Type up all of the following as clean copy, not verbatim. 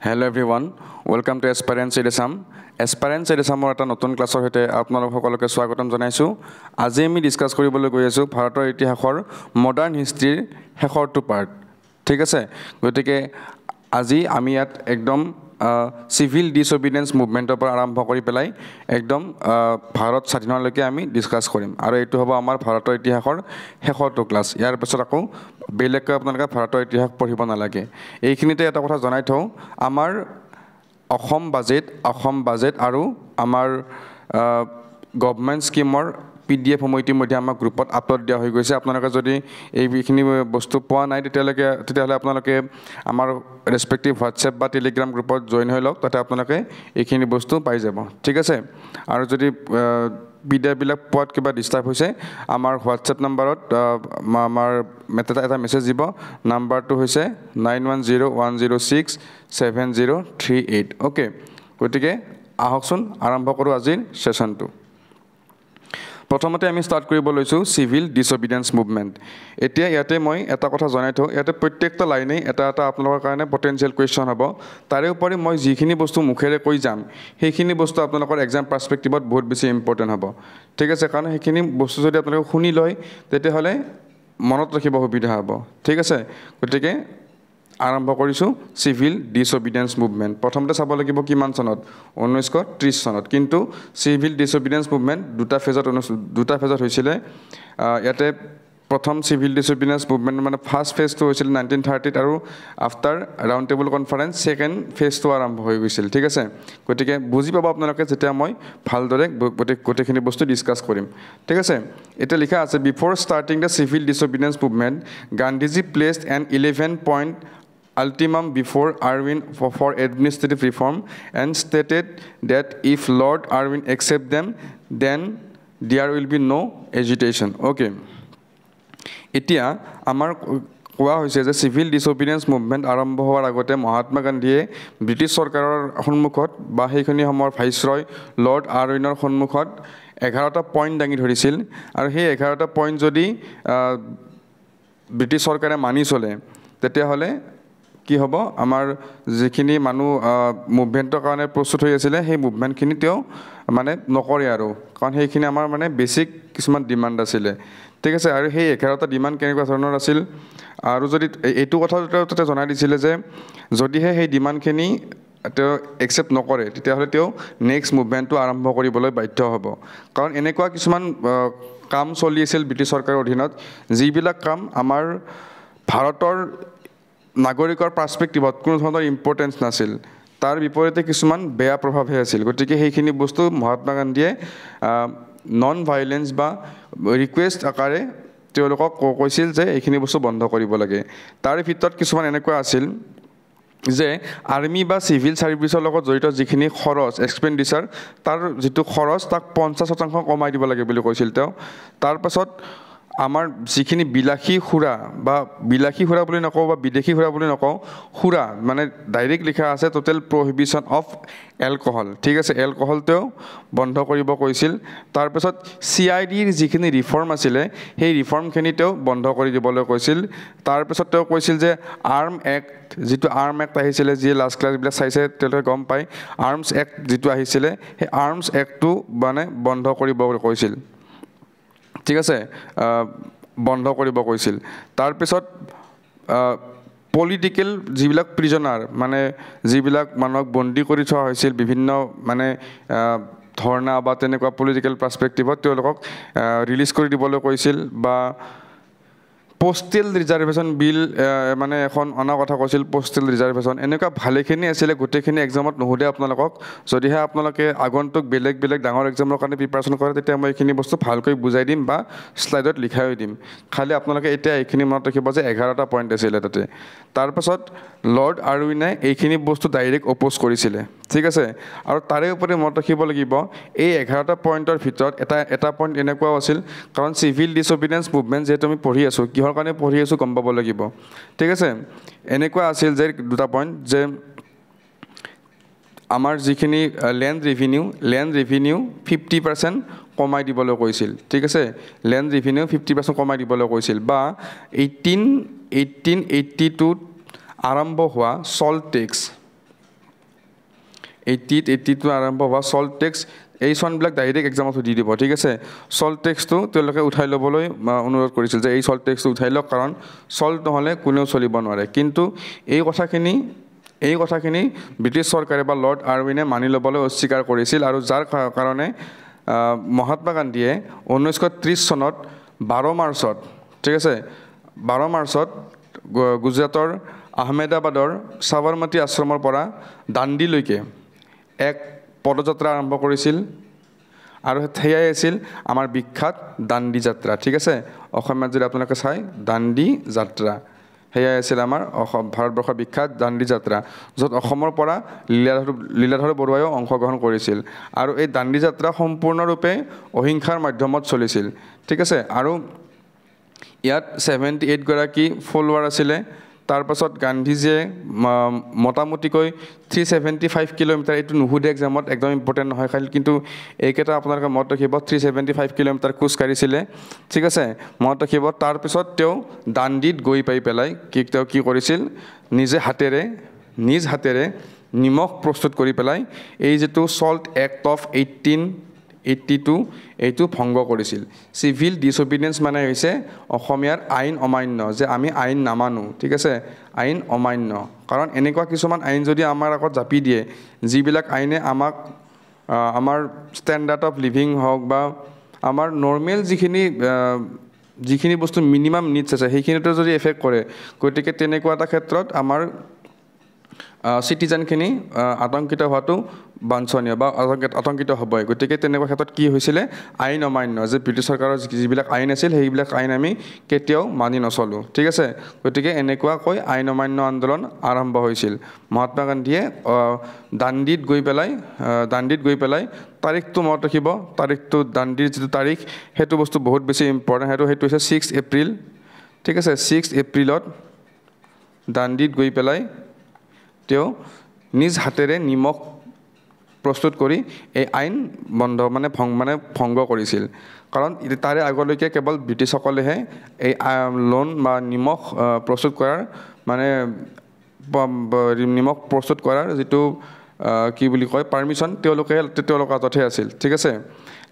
Hello everyone, welcome to Aspirants Edesam. Aspirants Edesamor এটা নতুন ক্লাছৰ হেতে আপোনালোক সকলোকে স্বাগতম জনাইছো। আজি আমি ডিসকাস কৰিবলৈ গৈ আছো ভাৰতৰ ইতিহাসৰ মডাৰ্ন হিষ্ট্ৰীৰ শেষৰটো পাৰ্ট। ঠিক আছে, গতিকে আজি আমি ইয়াত একদম সিভিল ডিসঅবিডিয়েন্স মুভমেন্টৰ পৰা আৰম্ভ কৰি পেলাই একদম ভাৰত স্বাধীনলৈকে আমি ডিসকাস কৰিম আৰু এইটো হ'ব আমাৰ ভাৰতৰ ইতিহাসৰ শেষৰটো ক্লাছ। ইয়াৰ পিছত আকৌ বেলেগকৈ আপোনালোকে ভাৰতৰ ইতিহাস পঢ়িব নালাগে। এইখিনিতে এটা কথা জনাই থওঁ, আমাৰ অসম বাজেট আৰু আমাৰ গভৰ্নমেণ্ট স্কিমৰ PDF সমূহ ইতিমধ্যে আমাৰ গ্ৰুপত আপলোড দিয়া হৈ গৈছে। আপোনালোকে যদি এইখিনি বস্তু পোৱা নাই তেতিয়াহ'লে আপোনালোকে আমাৰ ৰেসপেক্টিভ হোৱাটছএপ বা টেলিগ্ৰাম গ্ৰুপত জইন হৈ লওক, তাতে আপোনালোকে এইখিনি বস্তু পাই যাব। ঠিক আছে, আৰু যদি PDF বিলাক পোৱাত কিবা ডিস্টাৰ্ব হৈছে আমাৰ হোৱাটছএপ নম্বৰত আমাৰ এটা মেছেজ দিব। নাম্বাৰটো হৈছে 9101067038। ওকে, গতিকে আহকচোন আৰম্ভ কৰোঁ আজিৰ সেশনটো। প্ৰথমতে আমি স্টাৰ্ট কৰিব লৈছো সিভিল ডিসঅবিডিয়েন্স মুভমেন্ট। এতিয়া ইয়াতে মই এটা কথা জনাই থওঁ, ইয়াতে প্ৰত্যেকটা লাইনে এটা আপোনালোকৰ কাৰণে পটেনশিয়াল কুৱেশ্যন হ'ব। তাৰে উপৰি মই যিখিনি বস্তু মুখেৰে কৈ যাম সেইখিনি বস্তু আপোনালোকৰ এক্সাম পাৰ্সপেক্টিভত বহুত বেছি ইম্পৰ্টেন্ট হ'ব। ঠিক আছে, কাৰণ সেইখিনি বস্তু যদি আপোনালোকে শুনি লয় তেতিয়াহ'লে মনত ৰাখিব সুবিধা হ'ব। ঠিক আছে, গতিকে আৰম্ভ কৰিছো সিভিল ডিসঅবিডিয়েন্স মুভমেন্ট। প্ৰথমতে চাব লাগিব কিমান চনত, 1930 চনত। কিন্তু সিভিল ডিসঅবিডিয়েন্স মুভমেন্ট দুটা ফেজত হৈছিলে। ইয়াতে প্ৰথম সিভিল ডিসঅবিডিয়েন্স মুভমেন্ট মানে ফাৰ্স্ট ফেজটো হৈছিল 1930 আৰু after round table conference second ফেজটো আৰম্ভ হৈ গৈছিল। ঠিক আছে, গতিকে বুজি পাব আপোনালোকে যেতিয়া মই ভালদৰে গোটেইখিনি বস্তু ডিসকাস কৰিম। ঠিক আছে, এটা লিখা আছে, বিফোৰ starting the civil disobedience movement Gandhiji placed N 11-point ultimum before Irwin for administrative reform and stated that if Lord Irwin accept them, then there will be no agitation. Okay, এতিয়া আমাৰ কোৱা হৈছে যে সিভিল ডিসঅবিডিয়েন্স মুভমেন্ট আৰম্ভ হোৱাৰ আগতে মহাত্মা গান্ধীয়ে British চৰকাৰৰ সন্মুখত বা সেইখিনি সময়ৰ ভাইসৰয় লৰ্ড আৰউইনৰ সন্মুখত 11টা পইণ্ট দাঙি ধৰিছিল। আৰু সেই 11টা পইণ্ট যদি ব্ৰিটিছ চৰকাৰে মানি চলে তেতিয়াহ'লে কি হ'ব, আমাৰ যিখিনি মানুহ মুভমেন্টৰ কাৰণে প্ৰস্তুত হৈ আছিলে সেই মুভমেন্টখিনি তেওঁ মানে নকৰে আৰু, কাৰণ সেইখিনি আমাৰ মানে বেছিক কিছুমান ডিমাণ্ড আছিলে। ঠিক আছে, আৰু সেই 11টা ডিমাণ্ড কেনেকুৱা ধৰণৰ আছিল, আৰু যদি এইটো কথা তাতে জনাই দিছিলে যে যদিহে সেই ডিমাণ্ডখিনি তেওঁ একচেপ্ট নকৰে তেতিয়াহ'লে তেওঁ নেক্সট মুভমেণ্টটো আৰম্ভ কৰিবলৈ বাধ্য হ'ব। কাৰণ এনেকুৱা কিছুমান কাম চলি আছিল ব্ৰিটিছ চৰকাৰৰ অধীনত যিবিলাক কাম আমাৰ ভাৰতৰ নাগৰিকৰ পাৰ্সপেক্টিভত কোনো ধৰণৰ ইম্পৰ্টেঞ্চ নাছিল, তাৰ বিপৰীতে কিছুমান বেয়া প্ৰভাৱহে আছিল। গতিকে সেইখিনি বস্তু মহাত্মা গান্ধীয়ে নন ভাইলেন্স বা ৰিকুৱেষ্ট আকাৰে তেওঁলোকক কৈছিল যে এইখিনি বস্তু বন্ধ কৰিব লাগে। তাৰ ভিতৰত কিছুমান এনেকুৱা আছিল যে আৰ্মি বা চিভিল সাৰ্ভিসৰ লগত জড়িত যিখিনি খৰচ এক্সপেণ্ডিচাৰ, তাৰ যিটো খৰচ তাক 50% কমাই দিব লাগে বুলি কৈছিল তেওঁ। তাৰপাছত আমাৰ যিখিনি বিলাসী সুৰা বুলি নকওঁ বা বিদেশী সুৰা বুলি নকওঁ, সুৰা মানে ডাইৰেক্ট লিখা আছে টোটেল প্ৰহিবিশ্যন অফ এলকহল। ঠিক আছে, এলকহল তেওঁ বন্ধ কৰিব কৈছিল। তাৰপিছত CIDৰ যিখিনি ৰিফৰ্ম আছিলে সেই ৰিফৰ্মখিনি তেওঁ বন্ধ কৰি দিবলৈ কৈছিল। তাৰপিছত তেওঁ কৈছিল যে যিটো আৰ্ম এক্ট আহিছিলে, যিয়ে লাষ্ট ক্লাছবিলাক চাইছে তেওঁলোকে গম পায়, আৰ্মছ এক্ট যিটো আহিছিলে সেই আৰ্মছ এক্টটো মানে বন্ধ কৰিব কৈছিল। ঠিক আছে, বন্ধ কৰিব কৈছিল। তাৰপিছত পলিটিকেল যিবিলাক প্ৰিজনাৰ মানে যিবিলাক মানুহক বন্দী কৰি থোৱা হৈছিল বিভিন্ন মানে ধৰ্ণা বা তেনেকুৱা পলিটিকেল পাৰ্সপেক্টিভত তেওঁলোকক ৰিলিজ কৰি দিবলৈ কৈছিল। বা পোষ্টেল ৰিজাৰ্ভেশ্যন বিল মানে এখন অনা কথা কৈছিল, পোষ্টেল ৰিজাৰ্ভেশ্যন। এনেকুৱা ভালেখিনি আছিলে, গোটেইখিনি এক্সামত নোসোধে আপোনালোকক। যদিহে আপোনালোকে আগন্তুক বেলেগ ডাঙৰ এক্সামৰ কাৰণে প্ৰিপাৰেশ্যন কৰে তেতিয়া মই এইখিনি বস্তু ভালকৈ বুজাই দিম বা শ্লাইডত লিখাই দিম। খালি আপোনালোকে এতিয়া এইখিনি মনত ৰাখিব যে 11টা পইণ্ট আছিলে তাতে। তাৰপাছত লৰ্ড আৰউইনে এইখিনি বস্তু ডাইৰেক্ট অপ'জ কৰিছিলে। ঠিক আছে, আৰু তাৰে ওপৰি মনত ৰাখিব লাগিব এই 11টা পইণ্টৰ ভিতৰত এটা পইণ্ট এনেকুৱাও আছিল, কাৰণ চিভিল ডিসঅবিডিয়েন্স মুভমেন্ট যিহেতু আমি পঢ়ি আছোঁ, কিহৰ কাৰণে পঢ়ি আছোঁ গম পাব লাগিব। ঠিক আছে, এনেকুৱা আছিল যে দুটা পইণ্ট যে আমাৰ যিখিনি লেণ্ড ৰেভিনিউ 50% কমাই দিবলৈ কৈছিল। ঠিক আছে, লেণ্ড ৰেভিনিউ 50% কমাই দিবলৈ কৈছিল। বা 1882 আৰম্ভ হোৱা চল্ট টেক্স 82 আৰম্ভ হোৱা চল্ট টেক্স এই চনবিলাক ডাইৰেক্ট এক্সামত দি দিব ঠিক আছে চল্ট টেক্সটো তেওঁলোকে উঠাই ল'বলৈ অনুৰোধ কৰিছিল যে এই চল্ট টেক্সটো উঠাই লওক কাৰণ চল্ট নহ'লে কোনেও চলিব নোৱাৰে কিন্তু এই কথাখিনি ব্ৰিটিছ চৰকাৰে বা লৰ্ড আৰউইনে মানি ল'বলৈ অস্বীকাৰ কৰিছিল আৰু যাৰ কাৰণে মহাত্মা গান্ধীয়ে 1930 চনত 12 মাৰ্চত ঠিক আছে 12 মাৰ্চত গুজৰাটৰ আহমেদাবাদৰ সাবৰমতী আশ্ৰমৰ পৰা দাণ্ডিলৈকে এক পদযাত্ৰা আৰম্ভ কৰিছিল আৰু সেয়াই আছিল আমাৰ বিখ্যাত দাণ্ডি যাত্ৰা ঠিক আছে অসমত যদি আপোনালোকে চাই দাণ্ডি যাত্ৰা সেয়াই আছিল আমাৰ ভাৰতবৰ্ষৰ বিখ্যাত দাণ্ডি যাত্ৰা য'ত অসমৰ পৰা লীলাধৰ বৰুৱাইও অংশগ্ৰহণ কৰিছিল আৰু এই দাণ্ডি যাত্ৰা সম্পূৰ্ণৰূপে অহিংসাৰ মাধ্যমত চলিছিল ঠিক আছে আৰু ইয়াত 78 গৰাকী ফলোৱাৰ আছিলে তাৰপাছত গান্ধীজীয়ে মোটামুটিকৈ 375 কিলোমিটাৰ এইটো নুহুদে এক্সামত একদম ইম্পৰ্টেণ্ট নহয় খালি কিন্তু এইকেইটা আপোনালোকে মনত ৰাখিব 375 কিলোমিটাৰ খোজ কাঢ়িছিলে ঠিক আছে মনত ৰাখিব তাৰপিছত তেওঁ দাণ্ডিত গৈ পাই পেলাই তেওঁ কি কৰিছিল নিজ হাতেৰে নিমখ প্ৰস্তুত কৰি পেলাই এই যিটো চল্ট এক্ট অফ 1882 এইটো ভংগ কৰিছিল চিভিল ডিছঅবিডিয়েন্স মানে হৈছে অসমীয়াৰ আইন অমান্য যে আমি আইন নামানো ঠিক আছে আইন অমান্য কাৰণ এনেকুৱা কিছুমান আইন যদি আমাৰ আগত জাপি দিয়ে যিবিলাক আইনে আমাক আমাৰ ষ্টেণ্ডাৰ্ড অফ লিভিং হওক বা আমাৰ নৰ্মেল যিখিনি বস্তু মিনিমাম নিডছ আছে সেইখিনিতো যদি এফেক্ট কৰে গতিকে তেনেকুৱা এটা ক্ষেত্ৰত আমাৰ চিটিজেনখিনি আতংকিত হোৱাটো বাঞ্ছনীয় বা আতংকিত হ'বই গতিকে তেনেকুৱা ক্ষেত্ৰত কি হৈছিলে আইন অমান্য যে ব্ৰিটিছ চৰকাৰৰ যিবিলাক আইন আছিল সেইবিলাক আইন আমি কেতিয়াও মানি নচলোঁ ঠিক আছে গতিকে এনেকুৱাকৈ আইন অমান্য আন্দোলন আৰম্ভ হৈছিল মহাত্মা গান্ধীয়ে দাণ্ডিত গৈ পেলাই তাৰিখটো মনত ৰাখিব তাৰিখটো দাণ্ডিৰ যিটো তাৰিখ সেইটো বস্তু বহুত বেছি ইম্পৰ্টেণ্ট সেইটো হৈছে 6 এপ্ৰিল ঠিক আছে 6 এপ্ৰিলত দাণ্ডিত গৈ পেলাই তেওঁ নিজ হাতেৰে নিমখ প্ৰস্তুত কৰি এই আইন ভংগ কৰিছিল কাৰণ তাৰে আগলৈকে কেৱল ব্ৰিটিছসকলেহে এই লোন বা নিমখ প্ৰস্তুত কৰাৰ যিটো কি বুলি কয় পাৰ্মিশ্যন তেওঁলোকৰ হাততহে আছিল ঠিক আছে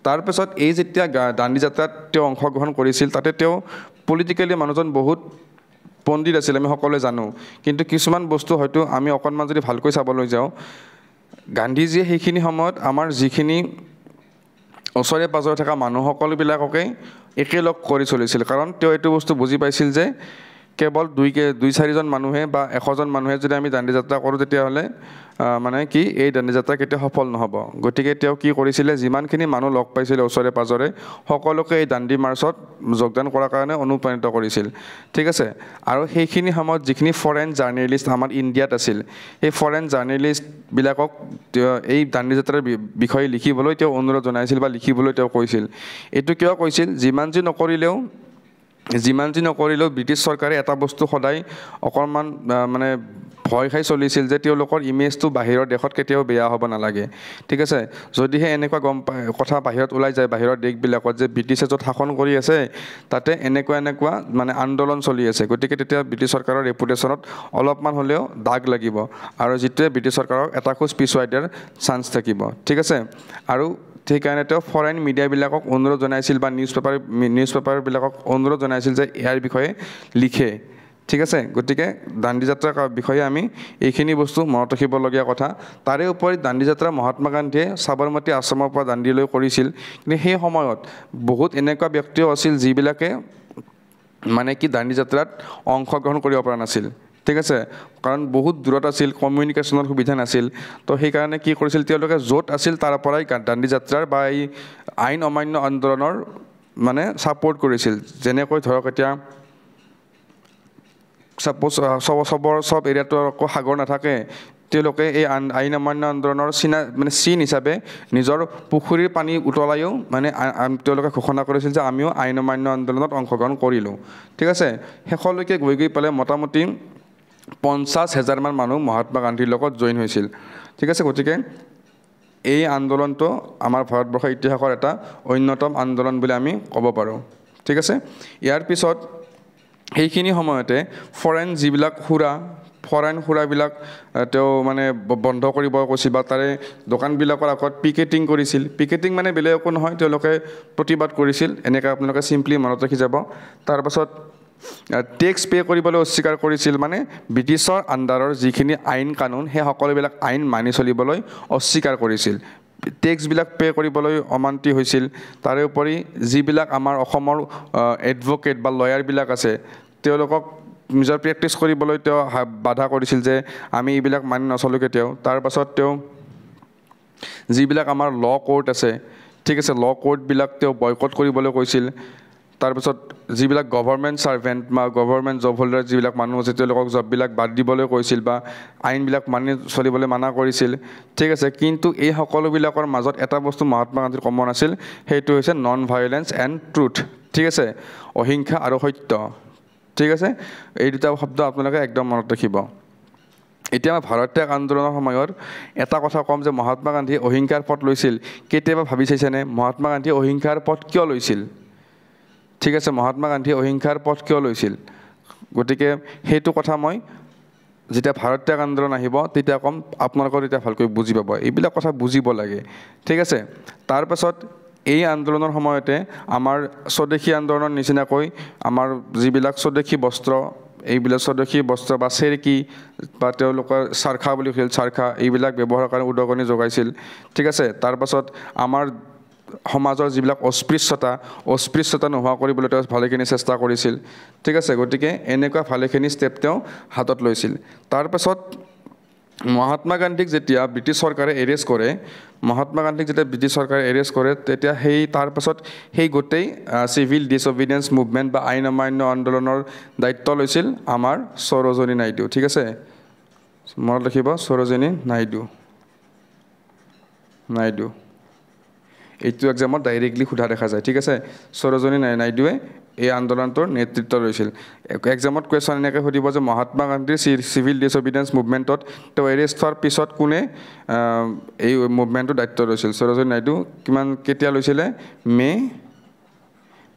তাৰপিছত এই যেতিয়া দাণ্ডি যাত্ৰাত তেওঁ অংশগ্ৰহণ কৰিছিল তাতে তেওঁ পলিটিকেলি মানুহজন বহুত পণ্ডিত আছিল আমি সকলোৱে জানো কিন্তু কিছুমান বস্তু হয়তো আমি অকণমান যদি ভালকৈ চাবলৈ যাওঁ গান্ধীজীয়ে সেইখিনি সময়ত আমাৰ যিখিনি ওচৰে পাজৰে থকা মানুহ সকলোবিলাককে একেলগ কৰি চলিছিল কাৰণ তেওঁ এইটো বস্তু বুজি পাইছিল যে কেৱল 2-4জন মানুহে বা 100জন মানুহে যদি আমি দাণ্ডি যাত্ৰা কৰোঁ তেতিয়াহ'লে মানে কি এই দাণ্ডি যাত্ৰা কেতিয়াও সফল নহ'ব গতিকে তেওঁ কি কৰিছিলে যিমানখিনি মানুহ লগ পাইছিলে ওচৰে পাজৰে সকলোকে এই দাণ্ডি মাৰ্চত যোগদান কৰাৰ কাৰণে অনুপ্ৰাণিত কৰিছিল ঠিক আছে আৰু সেইখিনি সময়ত যিখিনি ফৰেইন জাৰ্নেলিষ্ট আমাৰ ইণ্ডিয়াত আছিল সেই ফৰেইন জাৰ্নেলিষ্টবিলাকক এই দাণ্ডি যাত্ৰাৰ বিষয়ে লিখিবলৈ তেওঁ অনুৰোধ জনাইছিল বা লিখিবলৈ তেওঁ কৈছিল এইটো কিয় কৈছিল যিমান যি নকৰিলেও ব্ৰিটিছ চৰকাৰে এটা বস্তু সদায় অকণমান মানে ভয় খাই চলিছিল যে তেওঁলোকৰ ইমেজটো বাহিৰৰ দেশত কেতিয়াও বেয়া হ'ব নালাগে ঠিক আছে যদিহে এনেকুৱা কথা বাহিৰত ওলাই যায় বাহিৰৰ দেশবিলাকত যে ব্ৰিটিছে য'ত শাসন কৰি আছে তাতে এনেকুৱা মানে আন্দোলন চলি আছে গতিকে তেতিয়া ব্ৰিটিছ চৰকাৰৰ ৰেপুটেশ্যনত অলপমান হ'লেও দাগ লাগিব আৰু যিটোৱে ব্ৰিটিছ চৰকাৰক এটা খোজ পিছুৱাই দিয়াৰ চান্স থাকিব ঠিক আছে আৰু সেইকাৰণে তেওঁ ফৰেইন মিডিয়াবিলাকক অনুৰোধ জনাইছিল বা নিউজ পেপাৰবিলাকক অনুৰোধ জনাইছিল যে ইয়াৰ বিষয়ে লিখে ঠিক আছে গতিকে দাণ্ডি যাত্ৰাৰ বিষয়ে আমি এইখিনি বস্তু মনত ৰাখিবলগীয়া কথা তাৰে উপৰি দাণ্ডি যাত্ৰা মহাত্মা গান্ধীয়ে সাবৰমতী আশ্ৰমৰ পৰা দাণ্ডিলৈ কৰিছিল কিন্তু সেই সময়ত বহুত এনেকুৱা ব্যক্তিও আছিল যিবিলাকে মানে কি দাণ্ডি যাত্ৰাত অংশগ্ৰহণ কৰিব পৰা নাছিল ঠিক আছে কাৰণ বহুত দূৰত আছিল কমিউনিকেশ্যনৰ সুবিধা নাছিল তো সেইকাৰণে কি কৰিছিল তেওঁলোকে য'ত আছিল তাৰ পৰাই দাণ্ডি যাত্ৰাৰ বা এই আইন অমান্য আন্দোলনৰ মানে ছাপোৰ্ট কৰিছিল যেনেকৈ ধৰক এতিয়া ছাপ'জ চব এৰিয়াটো আকৌ সাগৰ নাথাকে তেওঁলোকে এই আইন অমান্য আন্দোলনৰ চিন হিচাপে নিজৰ পুখুৰীৰ পানী উতলায়ো মানে তেওঁলোকে ঘোষণা কৰিছিল যে আমিও আইন অমান্য আন্দোলনত অংশগ্ৰহণ কৰিলোঁ ঠিক আছে শেষলৈকে গৈ পেলাই মোটামুটি 50,000 মান মানুহ মহাত্মা গান্ধীৰ লগত জইন হৈছিল ঠিক আছে গতিকে এই আন্দোলনটো আমাৰ ভাৰতবৰ্ষৰ ইতিহাসৰ এটা অন্যতম আন্দোলন বুলি আমি ক'ব পাৰোঁ ঠিক আছে ইয়াৰ পিছত সেইখিনি সময়তে ফৰেইন যিবিলাক ফৰেন সুৰাবিলাক তেওঁ মানে বন্ধ কৰিব কৈছিল বা তাৰে দোকানবিলাকৰ আগত পিকেটিং কৰিছিল পিকেটিং মানে বেলেগ একো নহয় তেওঁলোকে প্ৰতিবাদ কৰিছিল এনেকৈ আপোনালোকে চিম্পলি মনত ৰাখি যাব তাৰপাছত টেক্স পে' কৰিবলৈ অস্বীকাৰ কৰিছিল মানে ব্ৰিটিছৰ আণ্ডাৰৰ যিখিনি আইন কানুন সেই সকলোবিলাক আইন মানি চলিবলৈ অস্বীকাৰ কৰিছিল টেক্সবিলাক পে' কৰিবলৈ অমান্তি হৈছিল তাৰে উপৰি যিবিলাক আমাৰ অসমৰ এডভকেট বা লয়াৰবিলাক আছে তেওঁলোকক নিজৰ প্ৰেক্টিছ কৰিবলৈ তেওঁ বাধা কৰিছিল যে আমি এইবিলাক মানি নচলোঁ কেতিয়াও তাৰপাছত তেওঁ যিবিলাক আমাৰ ল কোৰ্ট আছে ঠিক আছে ল কোৰ্টবিলাক তেওঁ বয়কট কৰিবলৈ কৈছিল তাৰপিছত যিবিলাক গভৰ্ণমেণ্ট ছাৰ্ভেণ্ট বা গভৰ্ণমেণ্ট জব হোল্ডাৰ যিবিলাক মানুহ আছে তেওঁলোকক জববিলাক বাদ দিবলৈ কৈছিল বা আইনবিলাক মানি চলিবলৈ মানা কৰিছিল ঠিক আছে কিন্তু এই সকলোবিলাকৰ মাজত এটা বস্তু মহাত্মা গান্ধীৰ কমন আছিল সেইটো হৈছে নন ভায়োলেন্স এণ্ড ট্ৰুথ ঠিক আছে অহিংসা আৰু সত্য ঠিক আছে এই দুটা শব্দ আপোনালোকে একদম মনত ৰাখিব এতিয়া ভাৰত ত্যাগ আন্দোলনৰ সময়ত এটা কথা ক'ম যে মহাত্মা গান্ধীয়ে অহিংসাৰ পথ লৈছিল কেতিয়াবা ভাবি চাইছেনে মহাত্মা গান্ধীয়ে অহিংসাৰ পথ কিয় লৈছিল ঠিক আছে মহাত্মা গান্ধীয়ে অহিংসাৰ পথ কিয় লৈছিল গতিকে সেইটো কথা মই যেতিয়া ভাৰত ত্যাগ আন্দোলন আহিব তেতিয়া ক'ম আপোনালোকৰ তেতিয়া ভালকৈ বুজি পাব এইবিলাক কথা বুজিব লাগে ঠিক আছে তাৰপাছত এই আন্দোলনৰ সময়তে আমাৰ স্বদেশী আন্দোলনৰ নিচিনাকৈ আমাৰ যিবিলাক স্বদেশী বস্ত্ৰ এইবিলাক স্বদেশী বস্ত্ৰ বা চেৰকি বা তেওঁলোকৰ চাৰখা বুলি কৈছিল চাৰখা এইবিলাক ব্যৱহাৰৰ কাৰণে উদগনি যোগাইছিল ঠিক আছে তাৰপাছত আমাৰ সমাজৰ যিবিলাক অস্পৃশ্যতা নোহোৱা কৰিবলৈ তেওঁ ভালেখিনি চেষ্টা কৰিছিল ঠিক আছে গতিকে এনেকুৱা ভালেখিনি ষ্টেপ তেওঁ হাতত লৈছিল তাৰপাছত মহাত্মা গান্ধীক যেতিয়া ব্ৰিটিছ চৰকাৰে এৰেষ্ট কৰে তেতিয়া তাৰপাছত সেই গোটেই চিভিল ডিছঅবিডিয়েঞ্চ মুভমেণ্ট বা আইন অমান্য আন্দোলনৰ দায়িত্ব লৈছিল আমাৰ সৰোজিনী নাইডু ঠিক আছে মনত ৰাখিব সৰোজিনী নাইডু এইটো এক্সামত ডাইৰেক্টলি সোধা দেখা যায় ঠিক আছে সৰোজিনী নাইডুৱে এই আন্দোলনটোৰ নেতৃত্ব লৈছিল এক্সামত কুৱেশ্যন এনেকৈ সুধিব যে মহাত্মা গান্ধীৰ চিভিল ডিছঅবিডিয়েঞ্চ মুভমেণ্টত তেওঁ এৰেষ্ট হোৱাৰ পিছত কোনে এই মুভমেণ্টৰ দায়িত্ব লৈছিল সৰোজিনী নাইডু কেতিয়া লৈছিলে মে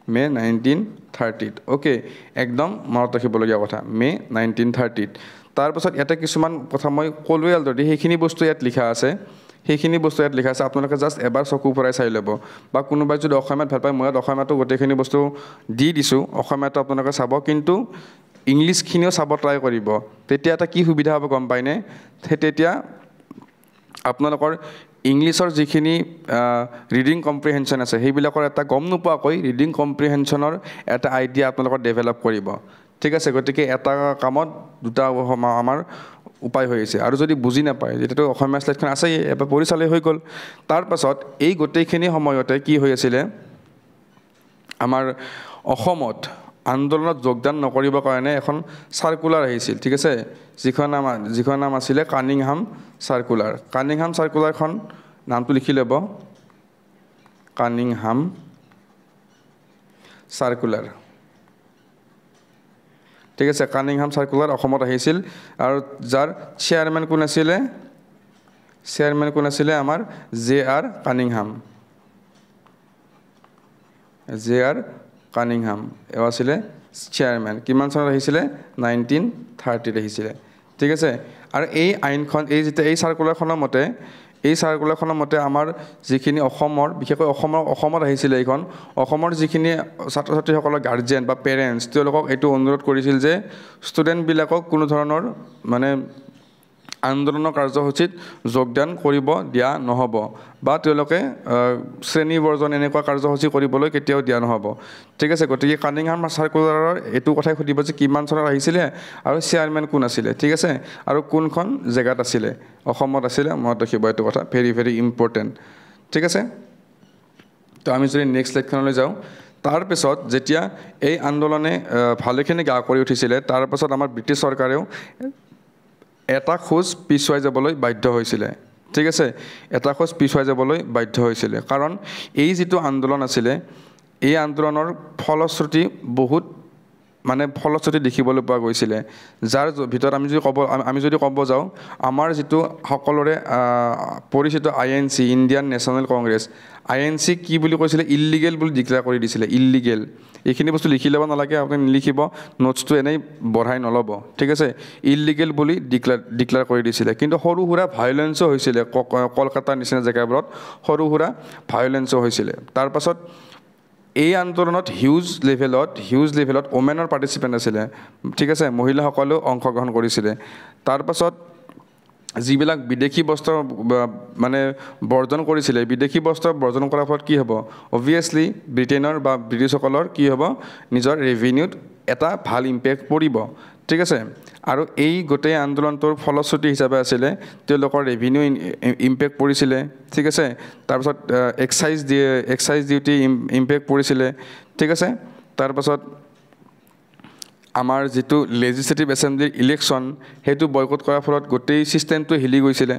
1930 অ'কে একদম মনত ৰাখিবলগীয়া কথা মে 1930 তাৰপাছত ইয়াতে কিছুমান কথা মই ক'লোৱে অলৰেডি সেইখিনি বস্তু ইয়াত লিখা আছে আপোনালোকে জাষ্ট এবাৰ চকু ফুৰাই চাই ল'ব বা কোনোবাই যদি অসমীয়াত ভাল পায় মই ইয়াত অসমীয়াটো গোটেইখিনি বস্তু দি দিছোঁ অসমীয়াটো আপোনালোকে চাব কিন্তু ইংলিছখিনিও চাব ট্ৰাই কৰিব তেতিয়া এটা কি সুবিধা হ'ব গম পায়নে তেতিয়া আপোনালোকৰ ইংলিছৰ যিখিনি ৰিডিং কম্প্ৰিহেনশ্যন আছে সেইবিলাকৰ এটা গম নোপোৱাকৈ ৰিডিং কম্প্ৰিহেনশ্যনৰ এটা আইডিয়া আপোনালোকৰ ডেভেলপ কৰিব ঠিক আছে গতিকে এটা কামত দুটা আমাৰ উপায় হৈ আছে আৰু যদি বুজি নাপায় যেতিয়াতো অসমীয়া শ্লাইডখন আছেই এবাৰ পঢ়ি চালেই হৈ গ'ল তাৰপাছত এই গোটেইখিনি সময়তে কি হৈ আছিলে আমাৰ অসমত আন্দোলনত যোগদান নকৰিবৰ কাৰণে এখন চাৰ্কুলাৰ আহিছিল ঠিক আছে যিখন নাম আছিলে কানিংহাম চাৰ্কুলাৰখন নামটো লিখি ল'ব কানিংহাম চাৰ্কুলাৰ ঠিক আছে কানিংহাম চাৰ্কুলাৰ অসমত আহিছিল আৰু যাৰ চেয়াৰমেন কোন আছিলে আমাৰ J.R. কানিংহাম এও আছিলে চেয়াৰমেন কিমান চনত আহিছিলে 1930 আহিছিলে ঠিক আছে আৰু এই আইনখন এই চাৰ্কুলাৰখনৰ মতে আমাৰ যিখিনি অসমৰ বিশেষকৈ অসমত আহিছিলে এইখন অসমৰ যিখিনি ছাত্ৰ ছাত্ৰীসকলৰ গাৰ্জেন বা পেৰেণ্টছ তেওঁলোকক এইটো অনুৰোধ কৰিছিল যে ষ্টুডেণ্টবিলাকক কোনো ধৰণৰ মানে আন্দোলনৰ কাৰ্যসূচীত যোগদান কৰিব দিয়া নহ'ব বা তেওঁলোকে শ্ৰেণীবৰ্জন এনেকুৱা কাৰ্যসূচী কৰিবলৈ কেতিয়াও দিয়া নহ'ব ঠিক আছে গতিকে কানিংহাম চাৰ্কুলাৰৰ এইটো কথাই সুধিব যে কিমান চনত আহিছিলে আৰু চেয়াৰমেন কোন আছিলে ঠিক আছে আৰু কোনখন জেগাত আছিলে অসমত আছিলে মনত ৰাখিব এইটো কথা ভেৰি ভেৰি ইম্পৰ্টেণ্ট ঠিক আছে তো আমি যদি নেক্সট স্লাইডখনলৈ যাওঁ তাৰপিছত যেতিয়া এই আন্দোলনে ভালেখিনি গা কৰি উঠিছিলে তাৰপাছত আমাৰ ব্ৰিটিছ চৰকাৰেও এটা খোজ পিছুৱাই যাবলৈ বাধ্য হৈছিলে ঠিক আছে কাৰণ এই যিটো আন্দোলন আছিলে এই আন্দোলনৰ ফলশ্ৰুতি বহুত মানে ফলশ্ৰুতি দেখিবলৈ পোৱা গৈছিলে, যাৰ ভিতৰত আমি যদি ক'ব যাওঁ, আমাৰ যিটো সকলোৰে পৰিচিত INC Indian national Congress, INC কি বুলি কৈছিলে, ইলিগেল বুলি ডিক্লেয়াৰ কৰি দিছিলে, ইলিগেল। এইখিনি বস্তু লিখি ল'ব নালাগে, আপুনি নিলিখিব, নোটছটো এনেই বঢ়াই নল'ব, ঠিক আছে। ইলিগেল বুলি ডিক্লেয়াৰ কৰি দিছিলে, কিন্তু সৰু সুৰা ভায়োলেঞ্চো হৈছিলে, কলকাতাৰ নিচিনা জেগাবোৰত সৰু সুৰা ভায়োলেঞ্চো হৈছিলে। তাৰপাছত এই আন্দোলনত হিউজ লেভেলত ওমেনৰ পাৰ্টিচিপেণ্ট আছিলে, ঠিক আছে, মহিলাসকলেও অংশগ্ৰহণ কৰিছিলে। তাৰপাছত যিবিলাক বিদেশী বস্ত্ৰ মানে বৰ্জন কৰিছিলে, বিদেশী বস্ত্ৰ বৰ্জন কৰাৰ ফলত কি হ'ব, অবভিয়াছলি ব্ৰিটেইনৰ বা ব্ৰিটিছসকলৰ কি হ'ব, নিজৰ ৰেভিনিউত এটা ভাল ইম্পেক্ট পৰিব, ঠিক আছে। আৰু এই গোটেই আন্দোলনটোৰ ফলশ্ৰুতি হিচাপে আছিলে তেওঁলোকৰ ৰেভিনিউ ইম্পেক্ট পৰিছিলে, ঠিক আছে। তাৰপাছত এক্সাইজ ডিউটি ইম্পেক্ট পৰিছিলে, ঠিক আছে। তাৰপাছত আমাৰ যিটো লেজিছলেটিভ এছেম্বলিৰ ইলেকশ্যন, সেইটো বয়কট কৰাৰ ফলত গোটেই ছিষ্টেমটো হিলি গৈছিলে,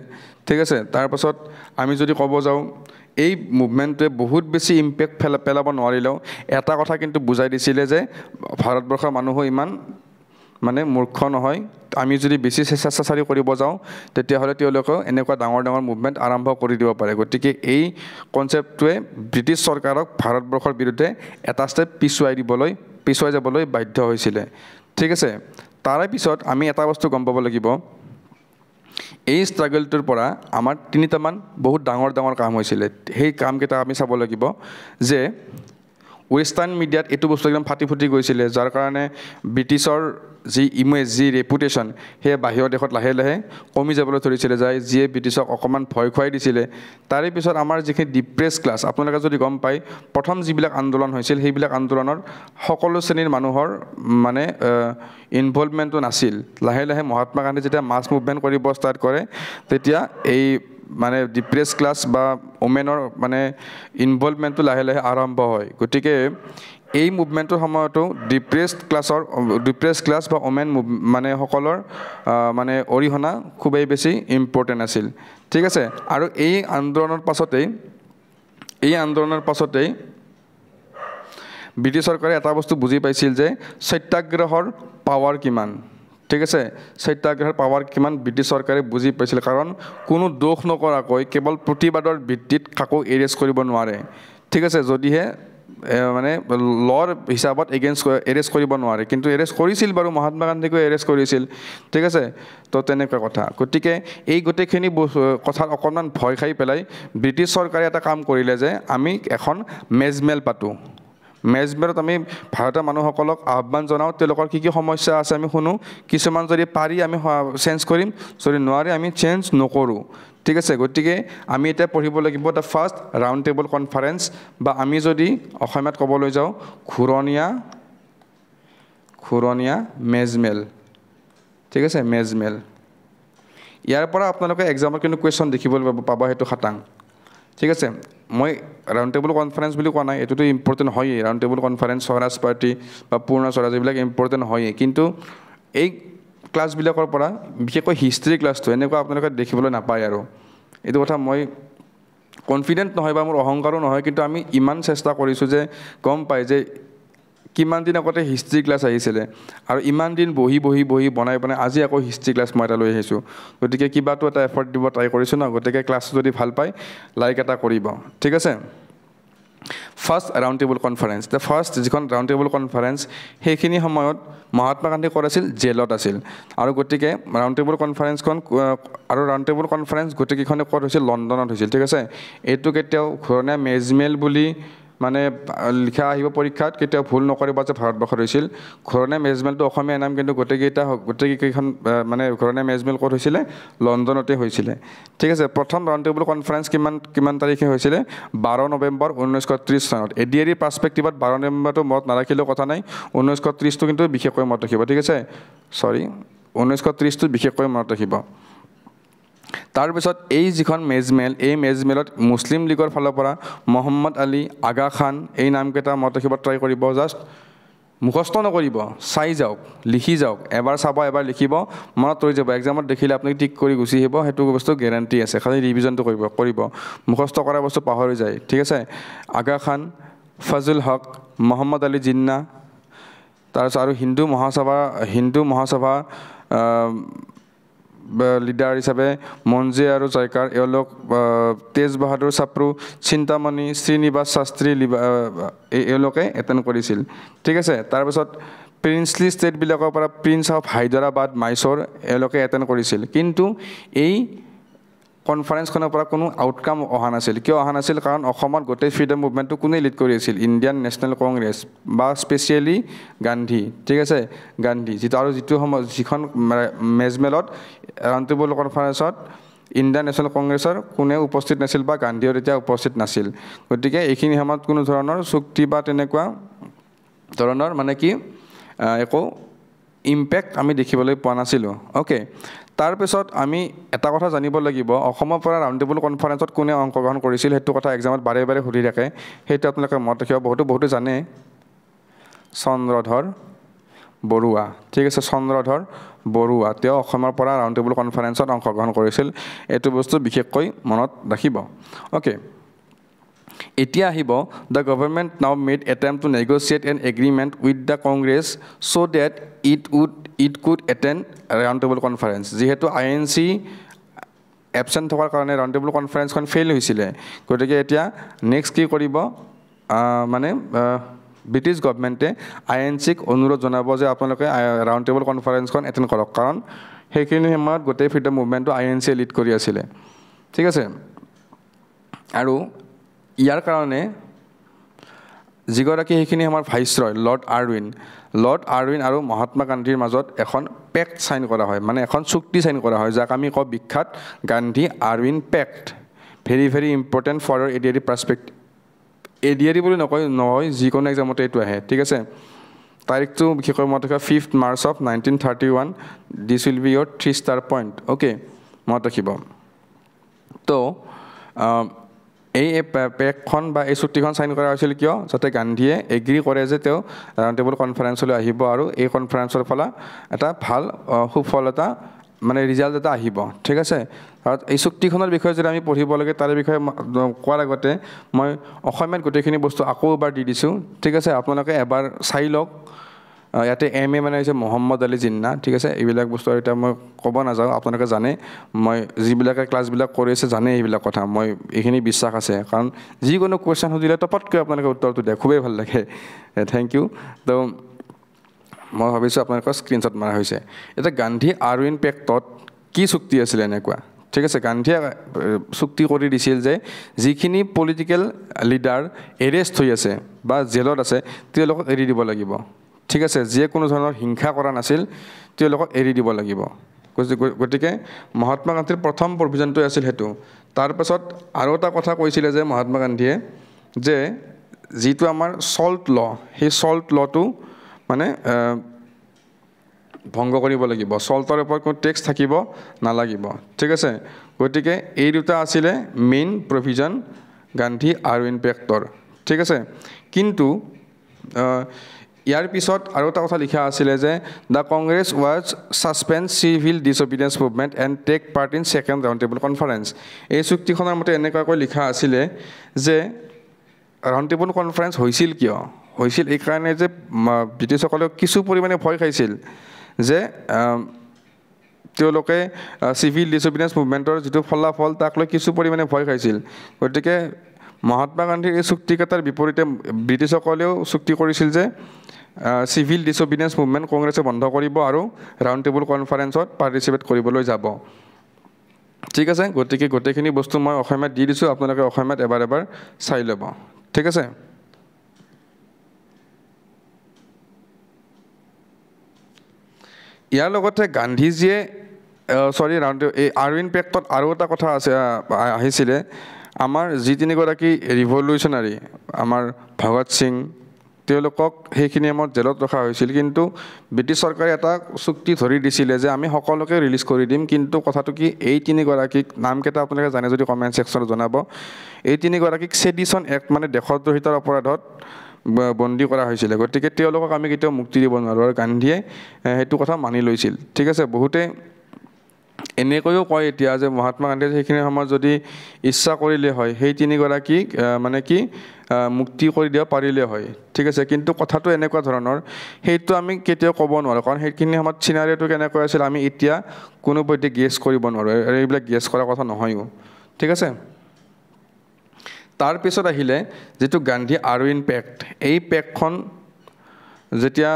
ঠিক আছে। তাৰপাছত আমি যদি ক'ব যাওঁ, এই মুভমেণ্টটোৱে বহুত বেছি ইম্পেক্ট পেলাব নোৱাৰিলেও এটা কথা কিন্তু বুজাই দিছিলে যে ভাৰতবৰ্ষৰ মানুহো ইমান মানে মূৰ্খ নহয়, আমি যদি বেছি স্বেচ্ছাচাৰী কৰিব যাওঁ তেতিয়াহ'লে তেওঁলোকেও এনেকুৱা ডাঙৰ মুভমেণ্ট আৰম্ভ কৰি দিব পাৰে। গতিকে এই কনচেপ্টটোৱে ব্ৰিটিছ চৰকাৰক ভাৰতবৰ্ষৰ বিৰুদ্ধে এটা ষ্টেপ পিছুৱাই যাবলৈ বাধ্য হৈছিলে, ঠিক আছে। তাৰে পিছত আমি এটা বস্তু গম পাব লাগিব, এই ষ্ট্ৰাগলটোৰ পৰা আমাৰ তিনিটামান বহুত ডাঙৰ কাম হৈছিলে। সেই কামকেইটা আমি চাব লাগিব যে ৱেষ্টাৰ্ণ মিডিয়াত এইটো বস্তু একদম ফাটি ফুটি গৈছিলে, যাৰ কাৰণে ব্ৰিটিছৰ যি ইমেজ, যি ৰেপুটেশ্যন, সেয়া বাহিৰৰ দেশত লাহে লাহে কমি যাবলৈ ধৰিছিলে, যিয়ে ব্ৰিটিছক অকণমান ভয় খুৱাই দিছিলে। তাৰে পিছত আমাৰ যিখিনি ডিপ্ৰেছ ক্লাছ, আপোনালোকে যদি গম পায়, প্ৰথম যিবিলাক আন্দোলন হৈছিল সেইবিলাক আন্দোলনৰ সকলো শ্ৰেণীৰ মানুহৰ মানে ইনভলভমেণ্টটো নাছিল। লাহে লাহে মহাত্মা গান্ধী যেতিয়া মাছ মুভমেণ্ট কৰিব ষ্টাৰ্ট কৰে, তেতিয়া এই মানে ডিপ্ৰেছ ক্লাছ বা ওমেনৰ মানে ইনভলভমেণ্টটো লাহে লাহে আৰম্ভ হয়। গতিকে এই মুভমেণ্টৰ সময়তো ডিপ্ৰেছ ক্লাছ বা ওমেন মানে সকলৰ মানে অৰিহণা খুবেই বেছি ইম্পৰ্টেণ্ট আছিল, ঠিক আছে। আৰু এই আন্দোলনৰ পাছতেই ব্ৰিটিছ চৰকাৰে এটা বস্তু বুজি পাইছিল যে সত্যাগ্ৰহৰ পাৱাৰ কিমান, ঠিক আছে। সত্যাগ্ৰহৰ পাৱাৰ কিমান ব্ৰিটিছ চৰকাৰে বুজি পাইছিল, কাৰণ কোনো দোষ নকৰাকৈ কেৱল প্ৰতিবাদৰ ভিত্তিত কাকো এৰেষ্ট কৰিব নোৱাৰে, ঠিক আছে। যদিহে মানে লৰ হিচাপত এৰেষ্ট কৰিব নোৱাৰে, কিন্তু এৰেষ্ট কৰিছিল বাৰু, মহাত্মা গান্ধীকো এৰেষ্ট কৰিছিল, ঠিক আছে। তো তেনেকুৱা কথা। গতিকে এই গোটেইখিনি কথাত অকণমান ভয় খাই পেলাই ব্ৰিটিছ চৰকাৰে এটা কাম কৰিলে যে আমি এখন মেজমেল পাতোঁ। মেজমেলত আমি ভাৰতীয় মানুহসকলক আহ্বান জনাওঁ, তেওঁলোকৰ কি সমস্যা আছে আমি শুনো, কিছুমান যদি পাৰি আমি চেঞ্জ কৰিম, যদি নোৱাৰি আমি চেঞ্জ নকৰোঁ, ঠিক আছে। গতিকে আমি এতিয়া পঢ়িব লাগিব the first round table conference, বা আমি যদি অসমীয়াত ক'বলৈ যাওঁ ঘূৰণীয়া মেজমেল, ঠিক আছে, মেজমেল। ইয়াৰ পৰা আপোনালোকে এক্সামত কিন্তু কুৱেশ্যন দেখিবলৈ পাব, সেইটো খাটাং, ঠিক আছে। মই ৰাউণ্ড টেবল কনফাৰেঞ্চ বুলি কোৱা নাই, এইটোতো ইম্পৰ্টেণ্ট হয়েই, round table conference, Swaraj party বা পূৰ্ণ স্বৰাজ, এইবিলাক ইম্পৰ্টেণ্ট হয়েই, কিন্তু এই ক্লাছবিলাকৰ পৰা বিশেষকৈ হিষ্ট্ৰী ক্লাছটো এনেকুৱা আপোনালোকে দেখিবলৈ নাপায়। আৰু এইটো কথা মই কনফিডেণ্ট নহয় বা মোৰ অহংকাৰো নহয়, কিন্তু আমি ইমান চেষ্টা কৰিছোঁ যে গম পায় যে কিমান দিন আগতে হিষ্ট্ৰী ক্লাছ আহিছিলে, আৰু ইমান দিন বহি বনাই আজি আকৌ হিষ্ট্ৰী ক্লাছ মই এটা লৈ আহিছোঁ। গতিকে কিবাটো এটা এফৰ্ট দিব ট্ৰাই কৰিছোঁ ন, গতিকে ক্লাছটো যদি ভাল পায় লাইক এটা কৰিব, ঠিক আছে। First round table conference, the first যিখন ৰাউণ্ড টেবল কনফাৰেঞ্চ, সেইখিনি সময়ত মহাত্মা গান্ধী ক'ত আছিল, জেলত আছিল। আৰু গতিকে ৰাউণ্ড টেবল কনফাৰেঞ্চ গোটেইকেইখনে ক'ত হৈছিল, লণ্ডনত হৈছিল, ঠিক আছে। এইটো কেতিয়াও ঘূৰণীয়া মেজমেল বুলি মানে লিখা আহিব পৰীক্ষাত, কেতিয়াও ভুল নকৰিব যে ভাৰতবৰ্ষত হৈছিল। ঘূৰণীয়া মেজমেলটো অসমীয়া নাম, কিন্তু গোটেইকেইখন মানে ঘূৰণীয়া মেজমেল ক'ত হৈছিলে, লণ্ডনতে হৈছিলে, ঠিক আছে। প্ৰথম ৰাউণ্ড টেবল কনফাৰেঞ্চ কিমান তাৰিখে হৈছিলে, 12 নৱেম্বৰ 1930 চনত। এডিআৰি পাৰ্চপেক্টিভত 12 নৱেম্বৰটো মনত নাৰাখিলেও কথা নাই, 1930টো কিন্তু বিশেষকৈ মনত ৰাখিব, ঠিক আছে। 1930টো বিশেষকৈ মনত ৰাখিব। তাৰপিছত এই যিখন মেজমেল, এই মেজমেলত মুছলিম লীগৰ ফালৰ পৰা মহম্মদ আলী, আগা খান, এই নামকেইটা মনত ৰাখিব ট্ৰাই কৰিব। জাষ্ট মুখস্থ নকৰিব, চাই যাওক, লিখি যাওক, এবাৰ চাব, এবাৰ লিখিব, মনত ৰৈ যাব। এক্সামত দেখিলে আপুনি টিক কৰি গুচি আহিব, সেইটো বস্তু গেৰাণ্টি আছে। খালি ৰিভিজনটো কৰিব, মুখস্থ কৰা বস্তু পাহৰি যায়, ঠিক আছে। আগা খান, ফজল হক, মহম্মদ আলী জিন্না, তাৰপিছত আৰু হিন্দু মহাসভা লিডাৰ হিচাপে মঞ্জে আৰু জয়কাৰ, এওঁলোক তেজ বাহাদুৰ চাপ্ৰু, চিন্তামণি, শ্ৰীনিবাস শাস্ত্ৰী এওঁলোকে এটেণ্ড কৰিছিল। ঠিক আছে, তাৰপিছত প্ৰিন্সলি ষ্টেটবিলাকৰ পৰা প্ৰিন্স অফ হায়দৰাবাদ, মাইচৰ এওঁলোকে এটেণ্ড কৰিছিল। কিন্তু এই কনফাৰেন্সখনৰ পৰা কোনো আউটকাম অহা নাছিল। কিয় অহা নাছিল? কাৰণ অসমত গোটেই ফ্ৰীডম মুভমেণ্টটো কোনে লিড কৰি আছিল? ইণ্ডিয়ান নেশ্যনেল কংগ্ৰেছ বা স্পেচিয়েলি গান্ধী। ঠিক আছে, গান্ধী যিটো সময় যিখন মেজমেলত ৰাউণ্ড টেবল কনফাৰেন্সত ইণ্ডিয়ান নেশ্যনেল কংগ্ৰেছৰ কোনেও উপস্থিত নাছিল বা গান্ধীও তেতিয়া উপস্থিত নাছিল। গতিকে এইখিনি সময়ত কোনো ধৰণৰ চুক্তি বা তেনেকুৱা ধৰণৰ মানে কি একো ইম্পেক্ট আমি দেখিবলৈ পোৱা নাছিলোঁ। অ'কে, তাৰপিছত আমি এটা কথা জানিব লাগিব, অসমৰ পৰা ৰাউণ্ড টেবল কনফাৰেন্সত কোনে অংশগ্ৰহণ কৰিছিল সেইটো কথা এক্সামত বাৰে বাৰে সুধি থাকে। সেইটো আপোনালোকে মনত ৰাখিব। বহুতো জানে, চন্দ্ৰধৰ বৰুৱা। ঠিক আছে, চন্দ্ৰধৰ বৰুৱা তেওঁ অসমৰ পৰা ৰাউণ্ড টেবল কনফাৰেন্সত অংশগ্ৰহণ কৰিছিল। এইটো বস্তু বিশেষকৈ মনত ৰাখিব। অ'কে, এতিয়া আহিব the government now made attempt to negotiate an agreement with the Congress so' that it could attend round table conference. যিহেতু INC এবচেণ্ট থকাৰ কাৰণে ৰাউণ্ড টেবল কনফাৰেন্সখন ফেইল হৈছিলে। গতিকে এতিয়া নেক্সট কি কৰিব, মানে ব্ৰিটিছ গভৰ্ণমেণ্টে INCক অনুৰোধ জনাব যে আপোনালোকে ৰাউণ্ড টেবল কনফাৰেন্সখন এটেণ্ড কৰক, কাৰণ সেইখিনি সময়ত গোটেই ফ্ৰীডম মুভমেণ্টটো INCয়ে লিড কৰি আছিলে। ঠিক আছে, আৰু ইয়াৰ কাৰণে যিগৰাকী সেইখিনি আমাৰ ভাইচৰয় লৰ্ড আৰউইন আৰু মহাত্মা গান্ধীৰ মাজত এখন পেক্ট চাইন কৰা হয়, মানে এখন চুক্তি চাইন কৰা হয়, যাক আমি কওঁ বিখ্যাত Gandhi Irwin pact. Very very important for ADRE perspective. ADRE বুলি নহয় যিকোনো এক্সামতে এইটো আহে। ঠিক আছে, তাৰিখটো বিশেষকৈ মনত ৰাখিব, 5 March of 1931। This will be your 3 star point. Okay, মনত ৰাখিব। তো এই পেক্টখন বা এই চুক্তিখন চাইন কৰা হৈছিল কিয়? যাতে গান্ধীয়ে এগ্ৰী কৰে যে তেওঁ ৰাউণ্ড টেবল কনফাৰেন্সলৈ আহিব আৰু এই কনফাৰেন্সৰ পৰা এটা ভাল সুফল এটা মানে ৰিজাল্ট এটা আহিব। ঠিক আছে, আৰু এই চুক্তিখনৰ বিষয়ে যদি আমি পঢ়িব লাগে তাৰে বিষয়ে কোৱাৰ আগতে মই অসমীয়াত গোটেইখিনি বস্তু আকৌ এবাৰ দি দিছোঁ। ঠিক আছে, আপোনালোকে এবাৰ চাই লওক। ইয়াতে MA মানে হৈছে মহম্মদ আলী জিন্না। ঠিক আছে, এইবিলাক বস্তু আৰু এতিয়া মই ক'ব নাযাওঁ, আপোনালোকে জানে, মই যিবিলাকে ক্লাছবিলাক কৰি আছে জানে এইবিলাক কথা, মই এইখিনি বিশ্বাস আছে। কাৰণ যিকোনো কুৱেশ্যন সুধিলে তপতকৈ আপোনালোকে উত্তৰটো দিয়ে, খুবেই ভাল লাগে। Thank you. তো মই ভাবিছোঁ আপোনালোকৰ স্ক্ৰীণশ্বট মাৰা হৈছে। এতিয়া গান্ধী আৰউইন পেক্টত কি চুক্তি আছিলে এনেকুৱা? ঠিক আছে, গান্ধীয়ে চুক্তি কৰি দিছিল যে যিখিনি পলিটিকেল লিডাৰ এৰেষ্ট হৈ আছে বা জেলত আছে তেওঁলোকক এৰি দিব লাগিব। ঠিক আছে, যিয়ে কোনো ধৰণৰ হিংসা কৰা নাছিল তেওঁলোকক এৰি দিব লাগিব। গতিকে মহাত্মা গান্ধীৰ প্ৰথম প্ৰভিজনটোৱে আছিল সেইটো। তাৰপাছত আৰু এটা কথা কৈছিলে যে মহাত্মা গান্ধীয়ে যে যিটো আমাৰ চল্ট ল, সেই চল্ট লটো মানে ভংগ কৰিব লাগিব, চল্টৰ ওপৰত কোনো টেক্স থাকিব নালাগিব। ঠিক আছে, গতিকে এই দুটা আছিলে মেইন প্ৰভিজন গান্ধী আৰউইন পেক্টৰ। ঠিক আছে, কিন্তু ইয়াৰ পিছত আৰু এটা কথা লিখা আছিলে যে the Congress was suspend civil disobedience movement and take part in second round table conference. এই চুক্তিখনৰ মতে এনেকুৱাকৈ লিখা আছিলে যে ৰাউণ্ড টেবল কনফাৰেন্স হৈছিল কিয়? হৈছিল এইকাৰণে যে ব্ৰিটিছসকলে কিছু পৰিমাণে ভয় খাইছিল যে তেওঁলোকে চিভিল ডিছঅবিডিয়েঞ্চ মুভমেণ্টৰ যিটো ফলাফল তাক লৈ কিছু পৰিমাণে ভয় খাইছিল। গতিকে মহাত্মা গান্ধীৰ এই চুক্তিকেইটাৰ বিপৰীতে ব্ৰিটিছসকলেও চুক্তি কৰিছিল যে চিভিল ডিছঅবিডিয়েঞ্চ মুভমেণ্ট কংগ্ৰেছে বন্ধ কৰিব আৰু ৰাউণ্ড টেবল কনফাৰেন্সত পাৰ্টিচিপেট কৰিবলৈ যাব। ঠিক আছে, গতিকে গোটেইখিনি বস্তু মই অসমীয়াত দি দিছোঁ, আপোনালোকে অসমীয়াত এবাৰ চাই ল'ব। ঠিক আছে, ইয়াৰ লগতে গান্ধীজীয়ে এই আৰউইন পেক্টত আৰু এটা কথা আহিছিলে, আমাৰ যি তিনিগৰাকী ৰিভলিউচনাৰী আমাৰ ভগত সিং তেওঁলোকক সেইখিনি সময়ত জেলত ৰখা হৈছিল। কিন্তু ব্ৰিটিছ চৰকাৰে এটা চুক্তি ধৰি দিছিলে যে আমি সকলোকে ৰিলিজ কৰি দিম, কিন্তু কথাটো কি এই তিনিগৰাকীক নামকেইটা আপোনালোকে জানে যদি কমেণ্ট ছেকশ্যনত জনাব। এই তিনিগৰাকীক ছেডিশ্যন এক্ট মানে দেশদ্ৰোহিতাৰ অপৰাধত বন্দী কৰা হৈছিলে। গতিকে তেওঁলোকক আমি কেতিয়াও মুক্তি দিব নোৱাৰোঁ আৰু গান্ধীয়ে সেইটো কথা মানি লৈছিল। ঠিক আছে, বহুতে এনেকৈও কয় এতিয়া যে মহাত্মা গান্ধীয়ে সেইখিনি সময়ত যদি ইচ্ছা কৰিলে হয় সেই তিনিগৰাকীক মানে কি মুক্তি কৰি দিব পাৰিলে হয় ঠিক আছে কিন্তু কথাটো এনেকুৱা ধৰণৰ সেইটো আমি কেতিয়াও ক'ব নোৱাৰোঁ কাৰণ সেইখিনি সময়ত চিনাৰিটো কেনেকৈ আছিল আমি এতিয়া কোনোপধ্যে গেছ কৰিব নোৱাৰোঁ এইবিলাক গেছ কৰাৰ কথা নহয়ও ঠিক আছে তাৰপিছত আহিলে যিটো গান্ধী আৰউইন পেক্ট এই পেক্টখন যেতিয়া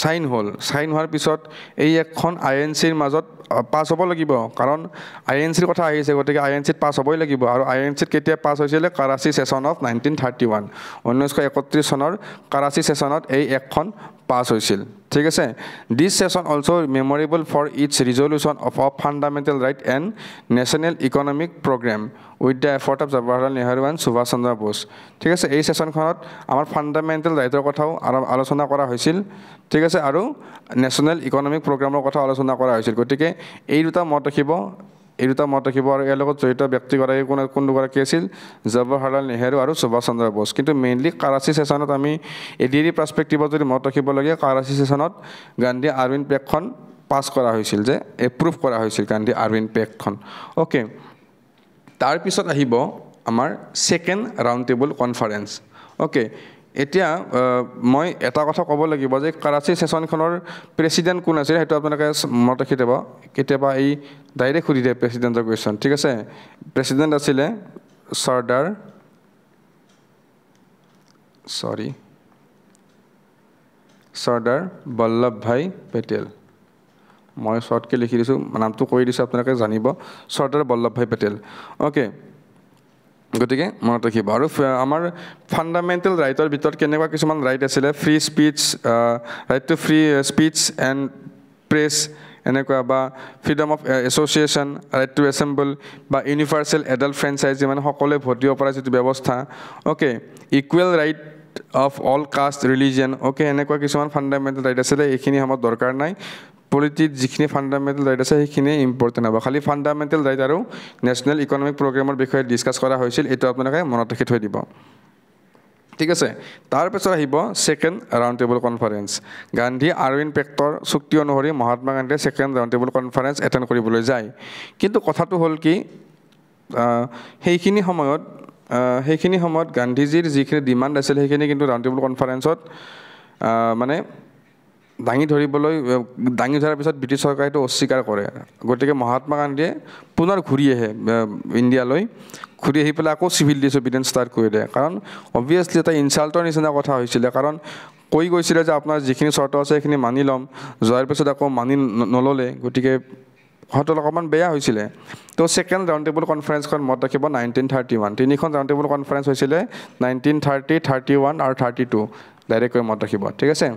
সাইন হোৱাৰ পিছত এই এখন INCৰ মাজত পাছ হ'ব লাগিব কাৰণ INCৰ কথা আহিছে গতিকে INCত পাছ হ'বই লাগিব আৰু INCত কেতিয়া পাছ হৈছিলে কৰাচী সেশন অফ 1931 1931 চনৰ কৰাচী সেশনত এই এখন পাছ হৈছিল ঠিক আছে this session also memorable for its resolution of fundamental right and national economic programme with the effort of Jawaharlal Nehru and Subhash Chandra Bose ঠিক আছে এই সেশনখনত আমাৰ ফাণ্ডামেণ্টেল ৰাইটৰ কথাও আলোচনা কৰা হৈছিল ঠিক আছে আৰু নেশ্যনেল ইকনমিক প্ৰগ্ৰামৰ কথা আলোচনা কৰা হৈছিল গতিকে এই দুটা মত ৰাখিব আৰু ইয়াৰ লগত জড়িত ব্যক্তিগৰাকী কোন দুগৰাকী আছিল জৱাহৰলাল নেহৰু আৰু সুভাষ চন্দ্ৰ বোস কিন্তু মেইনলি কৰাচী সেশনত আমি এডিআৰি পাৰ্সপেক্টিভত যদি মত ৰাখিবলগীয়া কৰাচী সেশনত গান্ধী আৰউইন পেক্টখন পাছ কৰা হৈছিল যে এপ্ৰুভ কৰা হৈছিল গান্ধী আৰউইন পেক্টখন ওকে তাৰপিছত আহিব আমাৰ second round table conference okay এতিয়া মই এটা কথা ক'ব লাগিব যে কৰাচী সেশনখনৰ প্ৰেসিডেন্ট কোন আছিল সেইটো আপোনালোকে মনত ৰাখি থব কেতিয়াবা এই ডাইৰেক্ট সুধি দিয়ে প্ৰেসিডেন্টৰ কোৱেশ্চন ঠিক আছে প্ৰেসিডেন্ট আছিলে চৰ্দাৰ বল্লভভাই পেটেল মই শৰ্টকৈ লিখি দিছোঁ নামটো কৈ দিছোঁ আপোনালোকে জানিব চৰ্দাৰ বল্লভভাই পেটেল ওকে গতিকে মনত ৰাখিব আৰু আমাৰ ফাণ্ডামেণ্টেল ৰাইটৰ ভিতৰত কেনেকুৱা কিছুমান ৰাইট আছিলে free speech right to free speech and press এনেকুৱা বা freedom of association right to assemble বা ইউনিভাৰ্চেল এডাল্ট ফ্ৰেঞ্চাইজি মানে সকলোৱে ভোট দিব পৰা যিটো ব্যৱস্থা okay equal write off all caste religion okay এনেকুৱা কিছুমান ফাণ্ডামেণ্টেল ৰাইট আছিলে এইখিনি সময়ত দৰকাৰ নাই পলিটিত যিখিনি ফাণ্ডামেণ্টেল ৰাইট আছে সেইখিনি ইম্পৰ্টেণ্ট হ'ব খালি ফাণ্ডামেণ্টেল ৰাইট আৰু নেশ্যনেল ইকনমিক প্ৰগ্ৰামৰ বিষয়ে ডিছকাছ কৰা হৈছিল এইটো আপোনালোকে মনত ৰাখি থৈ দিব ঠিক আছে তাৰপিছত আহিব second round table conference Gandhi Irwin পেক্টৰ চুক্তি অনুসৰি মহাত্মা গান্ধীয়ে second round table conference attend কৰিবলৈ যায় কিন্তু কথাটো হ'ল কি সেইখিনি সময়ত গান্ধীজীৰ যিখিনি ডিমাণ্ড আছিল সেইখিনি কিন্তু ৰাউণ্ড টেবল কনফাৰেন্সত মানে দাঙি ধৰাৰ পিছত ব্ৰিটিছ চৰকাৰে এইটো অস্বীকাৰ কৰে গতিকে মহাত্মা গান্ধীয়ে পুনৰ ঘূৰি আহে ইণ্ডিয়ালৈ ঘূৰি আহি পেলাই আকৌ চিভিল ডিছঅবিডিয়েঞ্চ ষ্টাৰ্ট কৰি দিয়ে কাৰণ অবভিয়াছলি এটা ইনচাল্টৰ নিচিনা কথা হৈছিলে কাৰণ কৈ গৈছিলে যে আপোনাৰ যিখিনি চৰ্ত আছে সেইখিনি মানি ল'ম যোৱাৰ পিছত আকৌ মানি নল'লে গতিকে কথাটো অকণমান বেয়া হৈছিলে তো সেকেন্ড ৰাউণ্ড টেবল কনফাৰেন্সখন মত ৰাখিব 1931 তিনিখন ৰাউণ্ড টেবল কনফাৰেন্স হৈছিলে 1930 31 আৰু 32 ডাইৰেক্টকৈ মত ৰাখিব ঠিক আছে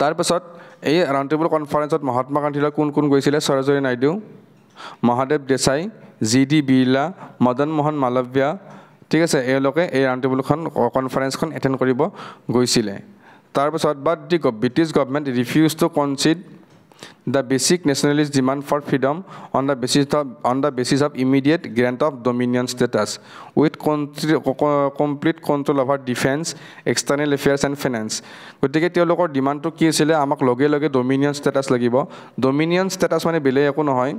তাৰপিছত এই ৰাউণ্ড টেবল কনফাৰেন্সত মহাত্মা গান্ধীৰ কোন গৈছিলে সৰোজিনী নাইডু মহাদেৱ দেশাই GD বিৰলা মদন মোহন মালব্য ঠিক আছে এওঁলোকে এই ৰাউণ্ড টেবলখন কনফাৰেন্সখন এটেণ্ড কৰিব গৈছিলে তাৰপিছত but the British government refuse to concede the basic nationalist demand for freedom on the basis of immediate grant of dominion status with complete control over defense external affairs and finance গতিকে তেওঁলোকৰ ডিমাণ্ডটো কি আছিলে আমাক লগে লগে dominion status লাগিব dominion status মানে বেলেগ একো নহয়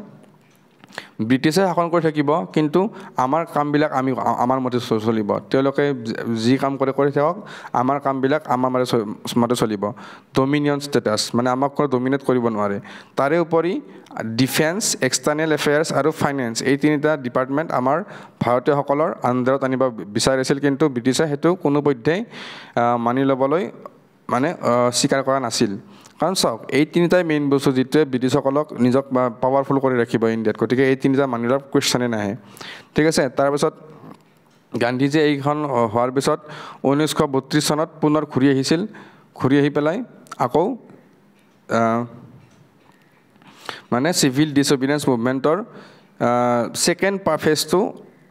ব্ৰিটিছে শাসন কৰি থাকিব কিন্তু আমাৰ কামবিলাক আমাৰ মতে চলিব তেওঁলোকে যি কাম কৰি থাকক আমাৰ কামবিলাক আমাৰ মতে চলিব ডমিনিয়ন ষ্টেটাছ মানে আমাক কোনো ডমিনেট কৰিব নোৱাৰে তাৰে উপৰি ডিফেন্স এক্সটাৰ্নেল এফেয়াৰ্ছ আৰু ফাইনেন্স এই তিনিটা ডিপাৰ্টমেণ্ট আমাৰ ভাৰতীয়সকলৰ আণ্ডাৰত আনিব বিচাৰিছিল কিন্তু ব্ৰিটিছে সেইটো কোনোপধ্যেই মানি ল'বলৈ মানে স্বীকাৰ কৰা নাছিল কাৰণ চাওক এই তিনিটাই মেইন বস্তু যিটোৱে ব্ৰিটিছসকলক নিজক পাৱাৰফুল কৰি ৰাখিব ইণ্ডিয়াত গতিকে এই তিনিটা মানি লোৱাৰ কুৱেশ্যনে নাহে ঠিক আছে তাৰপিছত গান্ধীজী এইখন হোৱাৰ পিছত 1932 চনত পুনৰ ঘূৰি আহি পেলাই আকৌ মানে চিভিল ডিছঅবিডিয়েঞ্চ মুভমেণ্টৰ সেকেণ্ড ফেজটো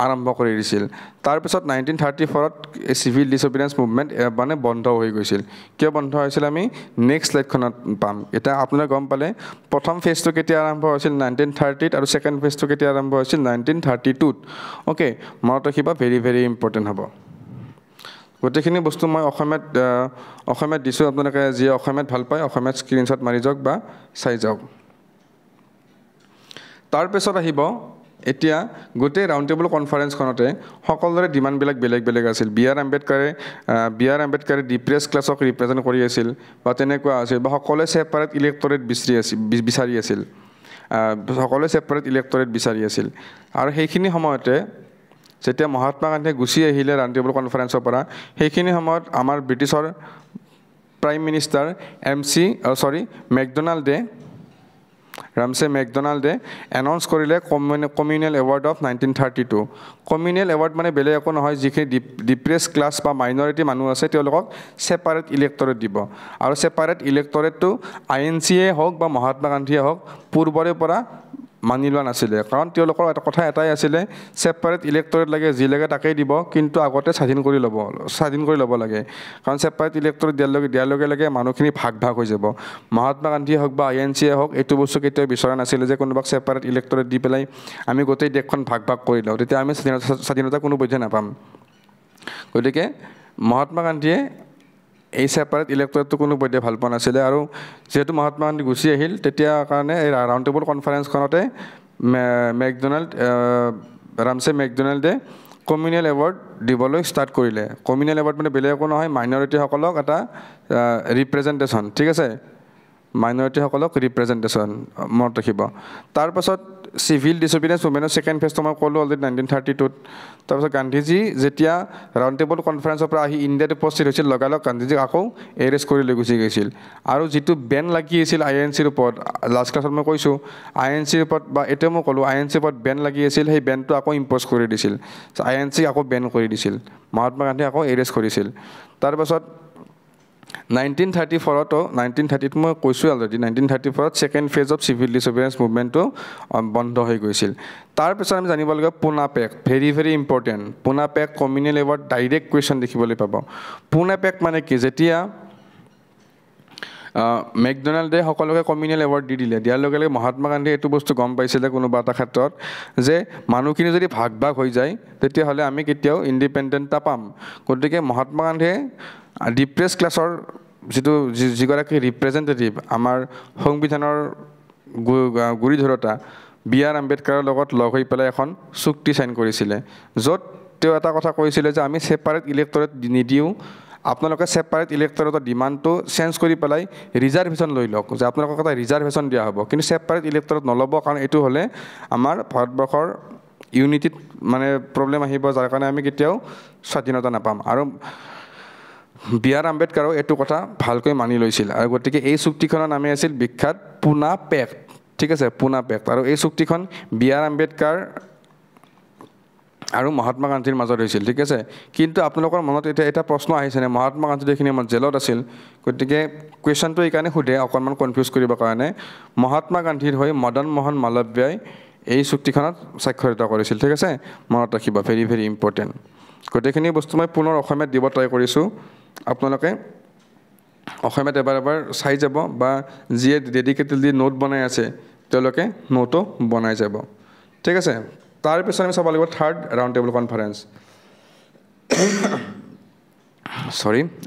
আৰম্ভ কৰি দিছিল তাৰপিছত 1934ত এই চিভিল ডিছঅবিডিয়েঞ্চ মুভমেণ্ট মানে বন্ধ হৈ গৈছিল কিয় বন্ধ হৈছিল আমি নেক্সট স্লাইডখনত পাম এতিয়া আপোনালোকে গম পালে প্ৰথম ফেজটো কেতিয়া আৰম্ভ হৈছিল 1930ত আৰু সেকেণ্ড ফেজটো কেতিয়া আৰম্ভ হৈছিল 1932ত ওকে মনত ৰাখিবা ভেৰি ভেৰি ইম্পৰ্টেণ্ট হ'ব গোটেইখিনি বস্তু মই অসমীয়াত দিছোঁ আপোনালোকে যি অসমীয়াত ভাল পায় অসমীয়াত স্ক্ৰীনশ্বট মাৰি যাওক বা চাই যাওক তাৰপিছত আহিব এতিয়া গোটেই ৰাউণ্ড টেবল কনফাৰেন্সখনতে সকলোৰে ডিমাণ্ডবিলাক বেলেগ বেলেগ আছিল বি আৰ আম্বেদকাৰে ডিপ্ৰেছ ক্লাছক ৰিপ্ৰেজেণ্ট কৰি আছিল বা তেনেকুৱা আছিল বা সকলোৱে ছেপাৰেট ইলেক্টৰেট বিচাৰি আছিল সকলোৱে ছেপাৰেট ইলেক্টৰেট বিচাৰি আছিল আৰু সেইখিনি সময়তে যেতিয়া মহাত্মা গান্ধীয়ে গুচি আহিলে ৰাউণ্ড টেবল কনফাৰেন্সৰ পৰা সেইখিনি সময়ত আমাৰ ব্ৰিটিছৰ প্ৰাইম মিনিষ্টাৰ ৰামছে মেকডনাল্ডে এনাউন্স কৰিলে communal award of 1932 communal award মানে বেলেগ একো নহয় যিখিনি ডিপ্ৰেছ ক্লাছ বা মাইনৰিটি মানুহ আছে তেওঁলোকক ছেপাৰেট ইলেক্টৰেট দিব আৰু ছেপাৰেট ইলেক্টৰেটটো INCয়ে হওক বা মহাত্মা গান্ধীয়ে হওক পূৰ্বৰে পৰা মানি লোৱা নাছিলে কাৰণ তেওঁলোকৰ এটা কথা এটাই আছিলে ছেপাৰেট ইলেক্টৰেট লাগে যি লাগে তাকেই দিব কিন্তু আগতে স্বাধীন কৰি ল'ব লাগে কাৰণ ছেপাৰেট ইলেক্টৰেট দিয়াৰ লগে লগে মানুহখিনি ভাগ হৈ যাব মহাত্মা গান্ধীয়ে হওক বা INCয়ে হওক এইটো বস্তু কেতিয়াও বিচৰা নাছিলে যে কোনোবাক ছেপাৰেট ইলেক্টৰেট দি পেলাই আমি গোটেই দেশখন ভাগ কৰি লওঁ তেতিয়া আমি স্বাধীনতা কোনো পধ্যে নাপাম গতিকে মহাত্মা গান্ধীয়ে এই ছেপাৰেট ইলেক্টৰেটটো কোনো পধ্যে ভাল পোৱা নাছিলে আৰু যেহেতু মহাত্মা গান্ধী গুচি আহিল তেতিয়া কাৰণে এই ৰাউণ্ড টেবল কনফাৰেন্সখনতে ৰামছে মেকডনাল্ডে কমিউনেল এৱাৰ্ড দিবলৈ ষ্টাৰ্ট কৰিলে কমিউনেল এৱাৰ্ড মানে বেলেগ একো নহয় মাইনৰিটিসকলক এটা ৰিপ্ৰেজেণ্টেশ্যন ঠিক আছে মাইনৰিটিসকলক ৰিপ্ৰেজেণ্টেশ্যন মনত ৰাখিব তাৰপাছত চিভিল ডিছঅবিডিয়েঞ্চ মুভমেণ্টৰ ছেকেণ্ড ফেজটো মই ক'লোঁ অলৰেডি 1932 তাৰপাছত গান্ধীজী যেতিয়া ৰাউণ্ড টেবল কনফাৰেন্সৰ পৰা আহি ইণ্ডিয়াত উপস্থিত হৈছিল লগালগ গান্ধীজীক আকৌ এৰেষ্ট কৰি লৈ গুচি গৈছিল আৰু যিটো বেন লাগি আছিল INCৰ ওপৰত লাষ্ট ক্লাছত মই কৈছোঁ INCৰ ওপৰত বা এতিয়া মই ক'লোঁ INCৰ ওপৰত বেন লাগি আছিল সেই বেনটো আকৌ ইম্প'জ কৰি দিছিল INCক আকৌ বেন কৰি দিছিল মহাত্মা গান্ধীয়ে আকৌ এৰেষ্ট কৰিছিল তাৰপাছত 1934 1930 মই কৈছোঁ already 1934 second phase of civil disobedience মুভমেণ্টটো বন্ধ হৈ গৈছিল তাৰপিছত আমি জানিব লাগে Poona pact very important Poona pact communal award direct question দেখিবলৈ পাব পুনা পেক মানে কি যেতিয়া মেকডনাল্ডে সকলোকে কমিউনেল এৱাৰ্ড দিয়াৰ লগে লগে মহাত্মা গান্ধীয়ে এইটো বস্তু গম পাইছিলে কোনোবা এটা ক্ষেত্ৰত যে মানুহখিনি যদি ভাগ হৈ যায় তেতিয়াহ'লে আমি কেতিয়াও ইণ্ডিপেণ্ডেণ্ট নাপাম গতিকে মহাত্মা গান্ধীয়ে ডিপ্ৰেছ ক্লাছৰ যিগৰাকী ৰিপ্ৰেজেণ্টেটিভ আমাৰ সংবিধানৰ গুৰি ধৰোঁতা B.R. আম্বেদকাৰৰ লগত লগ হৈ পেলাই এখন চুক্তি চাইন কৰিছিলে য'ত তেওঁ এটা কথা কৈছিলে যে আমি ছেপাৰেট ইলেক্টৰেট নিদিওঁ আপোনালোকে ছেপাৰেট ইলেক্টৰেটৰ ডিমাণ্ডটো চেঞ্জ কৰি পেলাই ৰিজাৰ্ভেশ্যন লৈ লওক যে আপোনালোকক এটা ৰিজাৰ্ভেশ্যন দিয়া হ'ব কিন্তু ছেপাৰেট ইলেক্টৰেট নল'ব কাৰণ এইটো হ'লে আমাৰ ভাৰতবৰ্ষৰ ইউনিটিত মানে প্ৰব্লেম আহিব যাৰ কাৰণে আমি কেতিয়াও স্বাধীনতা নাপাম আৰু B.R. আম্বেদকাৰেও এইটো কথা ভালকৈ মানি লৈছিল আৰু গতিকে এই চুক্তিখনৰ নামে আছিল বিখ্যাত পুনা পেক্ট ঠিক আছে পুনা পেক্ট আৰু এই চুক্তিখন B.R. আম্বেদকাৰ আৰু মহাত্মা গান্ধীৰ মাজত হৈছিল ঠিক আছে কিন্তু আপোনালোকৰ মনত এটা প্ৰশ্ন আহিছেনে মহাত্মা গান্ধী এইখিনি সময়ত জেলত আছিল গতিকে কুৱেশ্যনটো এইকাৰণে সোধে অকণমান কনফিউজ কৰিবৰ কাৰণে মহাত্মা গান্ধীৰ হৈ মদন মোহন মালব্যই এই চুক্তিখনত স্বাক্ষৰিত কৰিছিল ঠিক আছে মনত ৰাখিব ভেৰি ইম্পৰ্টেণ্ট গোটেইখিনি বস্তু মই পুনৰ অসমীয়াত দিব ট্ৰাই কৰিছোঁ আপোনালোকে অসমীয়াত এবাৰ চাই যাব বা যিয়ে ডেডিকেটেডলি নোট বনাই আছে তেওঁলোকে নোটো বনাই যাব ঠিক আছে তাৰপিছত আমি চাব লাগিব থাৰ্ড ৰাউণ্ড টেবল কনফাৰেন্স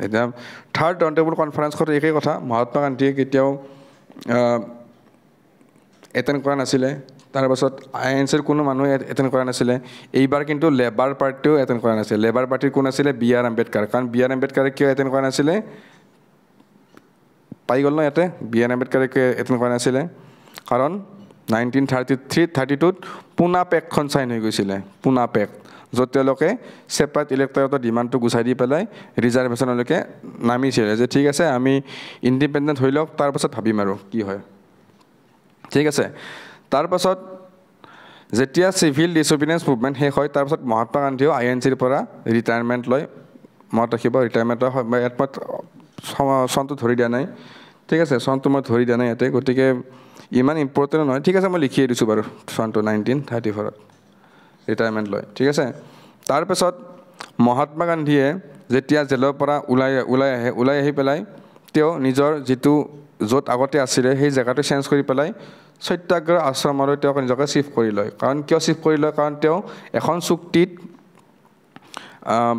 এতিয়া থাৰ্ড ৰাউণ্ড টেবল কনফাৰেন্সত একেই কথা মহাত্মা গান্ধীয়ে কেতিয়াও এটেণ্ড কৰা নাছিলে তাৰপাছত INCৰ কোনো মানুহে এটেণ্ড কৰা নাছিলে এইবাৰ কিন্তু লেবাৰ পাৰ্টিও এটেণ্ড কৰা নাছিলে লেবাৰ পাৰ্টিৰ কোন আছিলে B.R. আম্বেদকাৰ কাৰণ B.R. আম্বেদকাৰে কিয় এটেণ্ড কৰা নাছিলে পাই গ'ল ন ইয়াতে B.R. আম্বেদকাৰে কিয় এটেণ্ড কৰা নাছিলে কাৰণ 1932 পুনা পেক্টখন চাইন হৈ গৈছিলে পুনা পেক্ট য'ত তেওঁলোকে ছেপাৰেট ইলেক্টৰেটৰ ডিমাণ্ডটো গুচাই দি পেলাই ৰিজাৰ্ভেশ্যনলৈকে নামিছিলে যে ঠিক আছে আমি ইণ্ডিপেণ্ডেণ্ট হৈ লওক তাৰপাছত ভাবিম আৰু কি হয় ঠিক আছে তাৰপাছত যেতিয়া চিভিল ডিছঅবিডিয়েঞ্চ মুভমেণ্ট শেষ হয় তাৰপাছত মহাত্মা গান্ধীয়েও INCৰ পৰা ৰিটায়াৰমেণ্ট লয় মনত ৰাখিব ৰিটায়াৰমেণ্ট হয় ইয়াত মই চনটো ধৰি দিয়া নাই ঠিক আছে চনটো মই ধৰি দিয়া নাই ইয়াতে গতিকে ইমান ইম্পৰ্টেণ্ট নহয় ঠিক আছে মই লিখিয়ে দিছোঁ বাৰু চনটো 1934 ৰিটায়াৰমেণ্ট লয় ঠিক আছে তাৰপাছত মহাত্মা গান্ধীয়ে যেতিয়া জেলৰ পৰা ওলাই আহি পেলাই তেওঁ নিজৰ যিটো য'ত আগতে আছিলে সেই জেগাটো চেঞ্জ কৰি পেলাই সত্যাগ্ৰহ আশ্ৰমলৈ তেওঁক নিজকে চিফ্ট কৰি লয় কাৰণ কিয় চিফ্ট কৰি লয় কাৰণ তেওঁ এখন চুক্তিত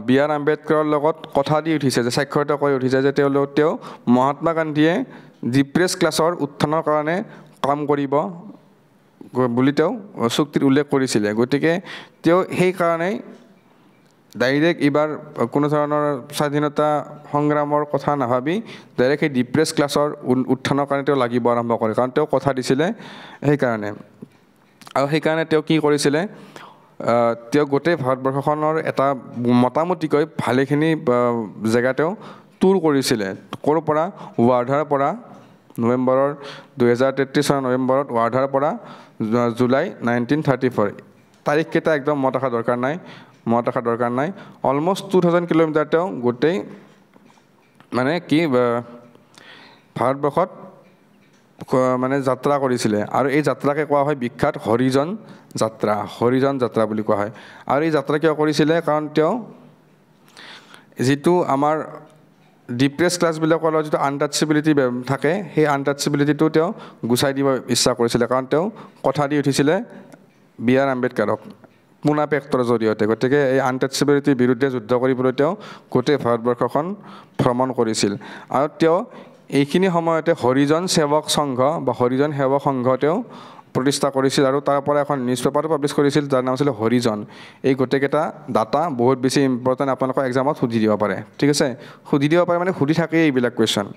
B.R. আম্বেদকাৰৰ লগত কথা দি উঠিছে যে স্বাক্ষৰিত কৰি উঠিছে যে তেওঁ মহাত্মা গান্ধীয়ে ডিপ্ৰেছ ক্লাছৰ উত্থানৰ কাৰণে কাম কৰিব বুলি তেওঁ চুক্তিত উল্লেখ কৰিছিলে গতিকে তেওঁ সেইকাৰণে ডাইৰেক্ট এইবাৰ কোনো ধৰণৰ স্বাধীনতা সংগ্ৰামৰ কথা নাভাবি ডাইৰেক্ট সেই ডিপ্ৰেছ ক্লাছৰ উত্থানৰ কাৰণে তেওঁ লাগিব আৰম্ভ কৰে কাৰণ তেওঁ কথা দিছিলে সেইকাৰণে আৰু সেইকাৰণে তেওঁ কি কৰিছিলে তেওঁ গোটেই ভাৰতবৰ্ষখনৰ এটা মোটামুটিকৈ ভালেখিনি জেগা তেওঁ টুৰ কৰিছিলে ক'ৰ পৰা ৱাৰ্ধাৰ পৰা নৱেম্বৰৰ 2033 চনৰ নৱেম্বৰত ৱাৰ্ধাৰ পৰা জুলাই 1934 তাৰিখকেইটা একদম মনত ৰখা দৰকাৰ নাই অলমষ্ট 2000 কিলোমিটাৰ তেওঁ গোটেই মানে কি ভাৰতবৰ্ষত মানে যাত্ৰা কৰিছিলে আৰু এই যাত্ৰাকে কোৱা হয় বিখ্যাত হৰিজন যাত্ৰা বুলি কোৱা হয় আৰু এই যাত্ৰা কিয় কৰিছিলে কাৰণ তেওঁ যিটো আমাৰ ডিপ্ৰেছ ক্লাছবিলাকৰ লগত যিটো আনটাচেবিলিটি থাকে সেই আনটাচেবিলিটিটো তেওঁ গুচাই দিব ইচ্ছা কৰিছিলে কাৰণ তেওঁ কথা দি উঠিছিলে B.R. আম্বেদকাৰক পুনা পেক্টৰ জৰিয়তে গতিকে এই আনটাচেবিলিটিৰ বিৰুদ্ধে যুদ্ধ কৰিবলৈ তেওঁ গোটেই ভাৰতবৰ্ষখন ভ্ৰমণ কৰিছিল আৰু তেওঁ এইখিনি সময়তে হৰিজন সেৱক সংঘ বা হৰিজন সেৱক সংঘ তেওঁ প্ৰতিষ্ঠা কৰিছিল আৰু তাৰ পৰা এখন নিউজ পেপাৰো পাব্লিছ কৰিছিল যাৰ নাম আছিল হৰিজন এই গোটেইকেইটা ডাটা বহুত বেছি ইম্পৰ্টেণ্ট আপোনালোকৰ এক্সামত সুধি দিব পাৰে ঠিক আছে সুধি দিব পাৰে মানে সুধি থাকেই এইবিলাক কুৱেশ্যন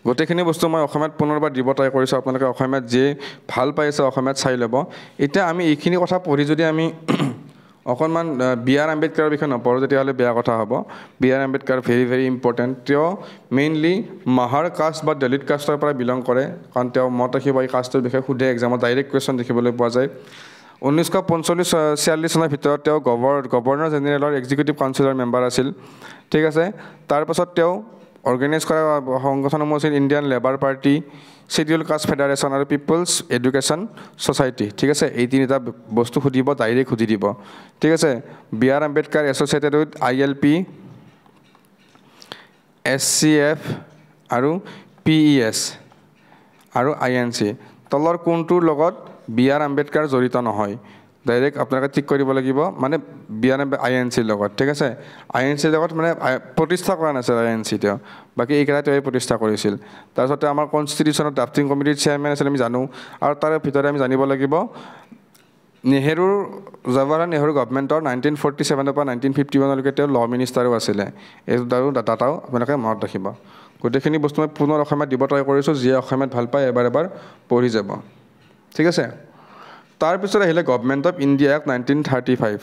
গোটেইখিনি বস্তু মই অসমীয়াত পুনৰবাৰ দিব ট্ৰাই কৰিছোঁ আপোনালোকে অসমীয়াত যি ভাল পাইছে অসমীয়াত চাই ল'ব এতিয়া আমি এইখিনি কথা পঢ়ি যদি আমি অকণমান B.R. আম্বেদকাৰৰ বিষয়ে নপঢ়োঁ তেতিয়াহ'লে বেয়া কথা হ'ব B.R. আম্বেদকাৰ ভেৰি ইম্পৰ্টেণ্ট তেওঁ মেইনলি মাহাৰ কাষ্ট বা দলিত কাষ্টৰ পৰা বিলং কৰে কাৰণ তেওঁ মত ৰাখিব এই কাষ্টৰ বিষয়ে সোধে এক্সামত ডাইৰেক্ট কুৱেশ্যন দেখিবলৈ পোৱা যায় 1945-46 চনৰ ভিতৰত তেওঁ গভৰ্ণৰ জেনেৰেলৰ এক্সিকিউটিভ কাউন্সিলৰ মেম্বাৰ আছিল ঠিক আছে তাৰপাছত তেওঁ অৰ্গেনাইজ কৰা সংগঠনসমূহ আছিল Indian labour party schedule caste federation আৰু পিপলছ এডুকেশ্যন ছ'চাইটি ঠিক আছে এই তিনিটা বস্তু সুধিব ডাইৰেক্ট সুধি দিব ঠিক আছে B.R. Ambedkar associated with ILP SCF আৰু PES আৰু INC তলৰ কোনটোৰ লগত B.R. আম্বেদকাৰ জড়িত নহয় ডাইৰেক্ট আপোনালোকে ঠিক কৰিব লাগিব মানে B.R. INCৰ লগত ঠিক আছে INCৰ লগত মানে প্ৰতিষ্ঠা কৰা নাছিল INC তেওঁ বাকী এইকেইটা তেওঁ প্ৰতিষ্ঠা কৰিছিল তাৰপিছতে আমাৰ কনষ্টিটিউশ্যনৰ ড্ৰাফটিং কমিটিৰ চেয়াৰমেন আছিল আমি জানো আৰু তাৰ ভিতৰত আমি জানিব লাগিব জৱাহৰলাল নেহৰু গভৰ্ণমেণ্টৰ 1947 পৰা 1951 লৈকে তেওঁ ল মিনিষ্টাৰো আছিলে এই ডাটাও আপোনালোকে মনত ৰাখিব গোটেইখিনি বস্তু মই পুনৰ অসমীয়াত দিব ট্ৰাই কৰিছোঁ যিয়ে অসমীয়াত ভাল পায় এবাৰ পঢ়ি যাব ঠিক আছে তাৰপিছত আহিলে গভৰ্ণমেণ্ট অফ ইণ্ডিয়া এক্ট 1935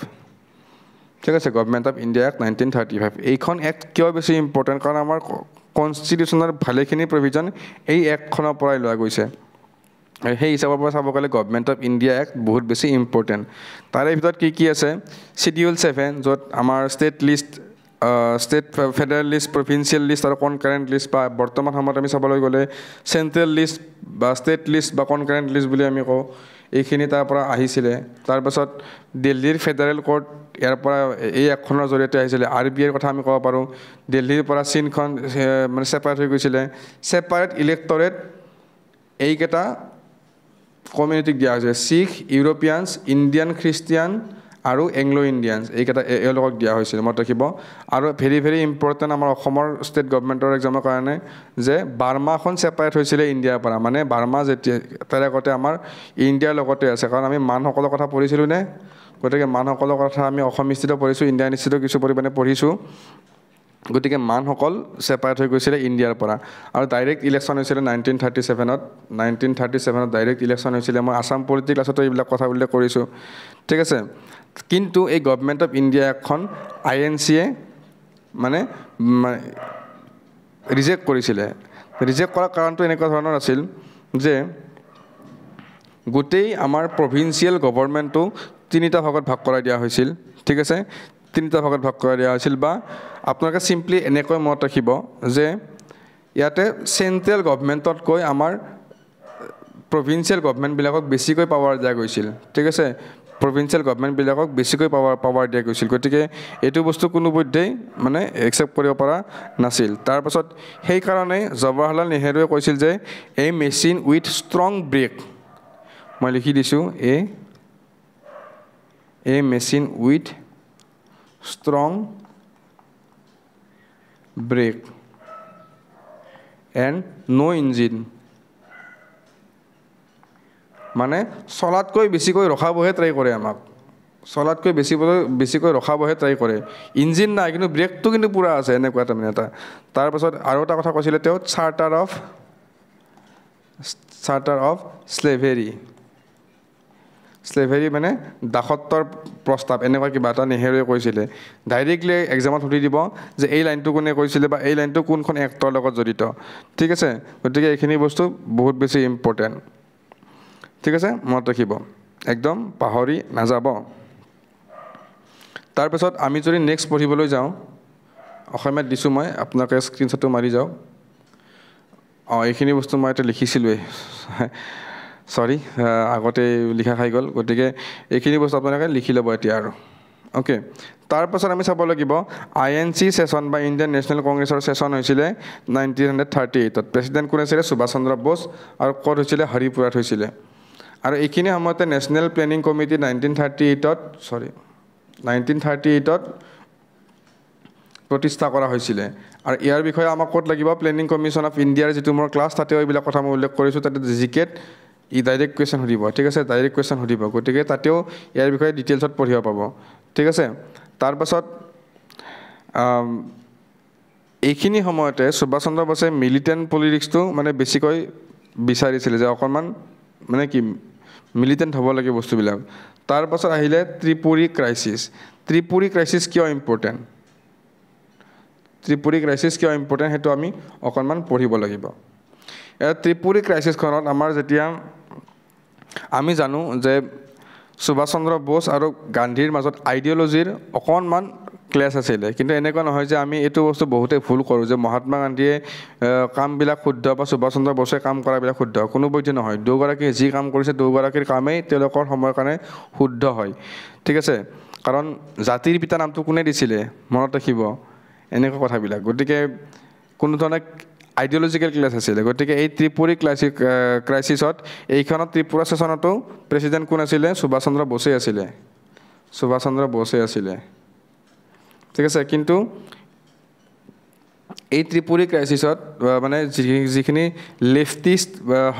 ঠিক আছে গভৰ্ণমেণ্ট অফ ইণ্ডিয়া এক্ট 1935 এইখন এক্ট কিয় বেছি ইম্পৰ্টেণ্ট কাৰণ আমাৰ কনষ্টিটিউশ্যনৰ ভালেখিনি প্ৰভিজন এই এক্টখনৰ পৰাই লোৱা গৈছে আৰু সেই হিচাপৰ পৰা চাব গ'লে গভৰ্ণমেণ্ট অফ ইণ্ডিয়া এক্ট বহুত বেছি ইম্পৰ্টেণ্ট তাৰে ভিতৰত কি আছে শিডিউল 7 য'ত আমাৰ state list state federal list provincial list আৰু কনকাৰেণ্ট লিষ্ট বা বৰ্তমান সময়ত আমি চাবলৈ গ'লে চেণ্ট্ৰেল লিষ্ট বা ষ্টেট লিষ্ট বা কনকাৰেণ্ট লিষ্ট বুলি আমি কওঁ এইখিনি তাৰ পৰা আহিছিলে তাৰপাছত দিল্লীৰ ফেডাৰেল কোৰ্ট ইয়াৰ পৰা এই এক্টখনৰ জৰিয়তে আহিছিলে RBIৰ কথা আমি ক'ব পাৰোঁ দিল্লীৰ পৰা চীনখন মানে ছেপাৰেট হৈ গৈছিলে ছেপাৰেট ইলেক্টৰেট এইকেইটা কমিউনিটিক দিয়া হৈছে শিখ ইউৰোপিয়ানছ ইণ্ডিয়ান খ্ৰীষ্টিয়ান আৰু এংলো ইণ্ডিয়ানছ এইকেইটা এওঁলোকক দিয়া হৈছিল মনত ৰাখিব আৰু ভেৰি ইম্পৰ্টেণ্ট আমাৰ অসমৰ ষ্টেট গভৰ্ণমেণ্টৰ এক্সামৰ কাৰণে যে বাৰ্মাখন ছেপাৰেট হৈছিলে ইণ্ডিয়াৰ পৰা মানে বাৰ্মা যেতিয়া তাৰ আগতে আমাৰ ইণ্ডিয়াৰ লগতে আছে কাৰণ আমি মানসকলৰ কথা পঢ়িছিলোঁ নে গতিকে মানসকলৰ কথা আমি অসম হিষ্ট্ৰীতো পঢ়িছোঁ ইণ্ডিয়ান হিষ্ট্ৰীতো কিছু পৰিমাণে পঢ়িছোঁ গতিকে মানসকল ছেপাৰেট হৈ গৈছিলে ইণ্ডিয়াৰ পৰা আৰু ডাইৰেক্ট ইলেকশ্যন হৈছিলে 1937 ডাইৰেক্ট ইলেকশ্যন হৈছিলে মই আছাম পলিটি ক্লাছতো এইবিলাক কথা উল্লেখ কৰিছোঁ ঠিক আছে কিন্তু এই গভৰ্ণমেণ্ট অফ ইণ্ডিয়া এখন INCয়ে মানে ৰিজেক্ট কৰিছিলে ৰিজেক্ট কৰাৰ কাৰণটো এনেকুৱা ধৰণৰ আছিল যে গোটেই আমাৰ প্ৰভিন্সিয়েল গভৰ্ণমেণ্টটো তিনিটা ভাগত ভাগ কৰাই দিয়া হৈছিল ঠিক আছে তিনিটা ভাগত ভাগ কৰাই দিয়া হৈছিল বা আপোনালোকে চিম্পলি এনেকৈ মনত ৰাখিব যে ইয়াতে চেণ্ট্ৰেল গভৰ্ণমেণ্টতকৈ আমাৰ প্ৰভিন্সিয়েল গভৰ্ণমেণ্টবিলাকক বেছিকৈ পাৱাৰ দিয়া গৈছিল ঠিক আছে প্ৰভিন্সিয়েল গভৰ্ণমেণ্টবিলাকক বেছিকৈ পাৱাৰ দিয়া গৈছিল গতিকে এইটো বস্তু কোনোপধ্যেই মানে একচেপ্ট কৰিব পৰা নাছিল তাৰপাছত সেইকাৰণে জৱাহৰলাল নেহৰুৱে কৈছিল যে a machine with strong brake মই লিখি দিছোঁ a machine with strong brake and no engine মানে চলাতকৈ বেছিকৈ ৰখাবহে ট্ৰাই কৰে আমাক, চলাতকৈ বেছিকৈ ৰখাবহে ট্ৰাই কৰে। ইঞ্জিন নাই কিন্তু ব্ৰেকটো কিন্তু পূৰা আছে, এনেকুৱা তাৰমানে এটা। তাৰপাছত আৰু এটা কথা কৈছিলে তেওঁ, চাৰ্টাৰ অফ স্লেভেৰী মানে দাসত্বৰ প্ৰস্তাৱ, এনেকুৱা কিবা এটা নেহেৰুৱে কৈছিলে। ডাইৰেক্টলি এক্সামত সুধি দিব যে এই লাইনটো কোনে কৈছিলে বা এই লাইনটো কোনখন এক্টৰ লগত জড়িত, ঠিক আছে। গতিকে এইখিনি বস্তু বহুত বেছি ইম্পৰ্টেণ্ট, ঠিক আছে, মনত ৰাখিব, একদম পাহৰি নাযাব। তাৰপিছত আমি যদি নেক্সট পঢ়িবলৈ যাওঁ, অসমীয়াত দিছোঁ মই, আপোনালোকে স্ক্ৰীনশ্বটটো মাৰি যাওক। এইখিনি বস্তু মই এতিয়া লিখিছিলোঁৱেই, চৰি, আগতে লিখা খাই গ'ল। গতিকে এইখিনি বস্তু আপোনালোকে লিখি ল'ব এতিয়া আৰু, অ'কে। তাৰপাছত আমি চাব লাগিব INC ছেশ্যন বা ইণ্ডিয়ান নেশ্যনেল কংগ্ৰেছৰ ছেশ্যন হৈছিলে 1938। প্ৰেচিডেণ্ট কোন আছিলে? সুভাষ চন্দ্ৰ বোস। আৰু ক'ত হৈছিলে? হৰিপুৰাত হৈছিলে। আৰু এইখিনি সময়তে নেশ্যনেল প্লেনিং কমিটি 1938ত প্ৰতিষ্ঠা কৰা হৈছিলে। আৰু ইয়াৰ বিষয়ে আমাক ক'ত লাগিব? প্লেনিং কমিশ্যন অফ ইণ্ডিয়াৰ যিটো মোৰ ক্লাছ, তাতেও এইবিলাক কথা মই উল্লেখ কৰিছোঁ। তাতে জিকেত ডাইৰেক্ট কুৱেশ্যন সুধিব, ঠিক আছে, ডাইৰেক্ট কুৱেশ্যন সুধিব। গতিকে তাতেও ইয়াৰ বিষয়ে ডিটেইলছত পঢ়িব পাব, ঠিক আছে। তাৰপাছত এইখিনি সময়তে সুভাষ চন্দ্ৰ বোসে মিলিটেণ্ট পলিটিক্সটো মানে বেছিকৈ বিচাৰিছিলে, যে অকণমান মানে কি মিলিটেণ্ট হ'ব লাগে বস্তুবিলাক। তাৰপাছত আহিলে ত্ৰিপুৰী ক্ৰাইচিছ। ত্ৰিপুৰী ক্ৰাইচিছ কিয় ইম্পৰ্টেণ্ট? সেইটো আমি অকণমান পঢ়িব লাগিব। ত্ৰিপুৰী ক্ৰাইচিছখনত আমাৰ যেতিয়া আমি জানো যে সুভাষ চন্দ্ৰ বোস আৰু গান্ধীৰ মাজত আইডিঅ'লজিৰ অকণমান ক্লেছ আছিলে, কিন্তু এনেকুৱা নহয় যে আমি এইটো বস্তু বহুতেই ভুল কৰোঁ যে মহাত্মা গান্ধীয়ে কামবিলাক শুদ্ধ বা সুভাষ চন্দ্ৰ বোসে কাম কৰাবিলাক শুদ্ধ, কোনো পধ্যে নহয়। দুয়োগৰাকীয়ে যি কাম কৰিছে দুয়োগৰাকীৰ কামেই তেওঁলোকৰ সময়ৰ কাৰণে শুদ্ধ হয়, ঠিক আছে। কাৰণ জাতিৰ পিতা নামটো কোনে দিছিলে? মনত ৰাখিব, এনেকুৱা কথাবিলাক। গতিকে কোনো ধৰণৰ আইডিঅ'লজিকেল ক্লাছ আছিলে। গতিকে এই ত্ৰিপুৰী ক্ৰাইচিছত এইখনত ত্ৰিপুৰা ছেশ্যনতো প্ৰেচিডেণ্ট কোন আছিলে? সুভাষ চন্দ্ৰ বোসে আছিলে, ঠিক আছে। কিন্তু এই ত্ৰিপুৰী ক্ৰাইচিছত মানে যিখিনি লেফটিষ্ট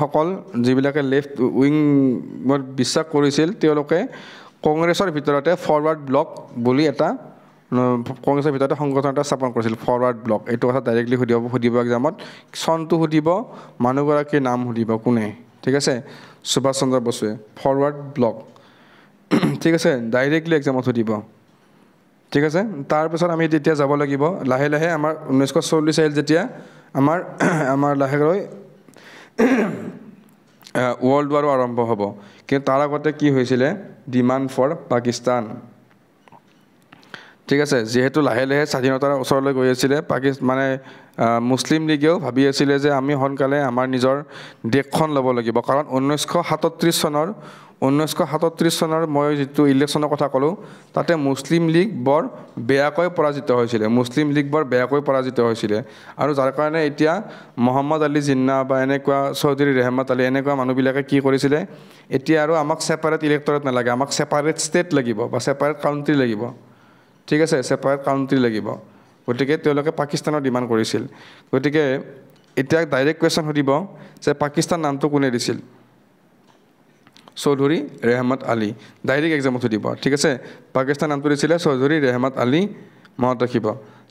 সকল, যিবিলাকে লেফ্ট উইঙত বিশ্বাস কৰিছিল, তেওঁলোকে কংগ্ৰেছৰ ভিতৰতে ফৰৱাৰ্ড ব্লক বুলি এটা কংগ্ৰেছৰ ভিতৰতে সংগঠন এটা স্থাপন কৰিছিল, ফৰৱাৰ্ড ব্লক। এইটো কথা ডাইৰেক্টলি সুধিব এক্সামত, চনটো সুধিব, মানুহগৰাকীৰ নাম সুধিব কোনে, ঠিক আছে। সুভাষ চন্দ্ৰ বোসে ফৰৱাৰ্ড ব্লক, ঠিক আছে, ডাইৰেক্টলি এক্সামত সুধিব, ঠিক আছে। তাৰপিছত আমি তেতিয়া যাব লাগিব লাহে লাহে আমাৰ 1940 আহিল, যেতিয়া আমাৰ লাহেকৈ ৱৰ্ল্ড ৱাৰো আৰম্ভ হ'ব। কিন্তু তাৰ আগতে কি হৈছিলে? ডিমাণ্ড ফৰ পাকিস্তান, ঠিক আছে। যিহেতু লাহে লাহে স্বাধীনতাৰ ওচৰলৈ গৈ আছিলে, মানে মুছলিম লীগেও ভাবি আছিলে যে আমি সোনকালে আমাৰ নিজৰ দেশখন ল'ব লাগিব। কাৰণ 1937 চনৰ মই যিটো ইলেকশ্যনৰ কথা ক'লোঁ, তাতে মুছলিম লীগ বৰ বেয়াকৈ পৰাজিত হৈছিলে। আৰু যাৰ কাৰণে এতিয়া মহম্মদ আলী জিন্না বা এনেকুৱা চৌধুৰী ৰেহমত আলী এনেকুৱা মানুহবিলাকে কি কৰিছিলে? এতিয়া আৰু আমাক ছেপাৰেট ইলেক্টৰেট নালাগে, আমাক ছেপাৰেট ষ্টেট লাগিব বা ছেপাৰেট কাউণ্ট্ৰি লাগিব, ঠিক আছে, ছেপাৰেট কাউণ্ট্ৰি লাগিব। গতিকে তেওঁলোকে পাকিস্তানৰ ডিমাণ্ড কৰিছিল। গতিকে এতিয়া ডাইৰেক্ট কুৱেশ্যন সুধিব যে পাকিস্তান নামটো কোনে দিছিল? চৌধুৰী ৰেহমত আলী, ডাইৰেক্ট এক্সামত সুধিব, ঠিক আছে। পাকিস্তান নামটো দিছিলে চৌধুৰী ৰেহমত আলী, মনত ৰাখিব।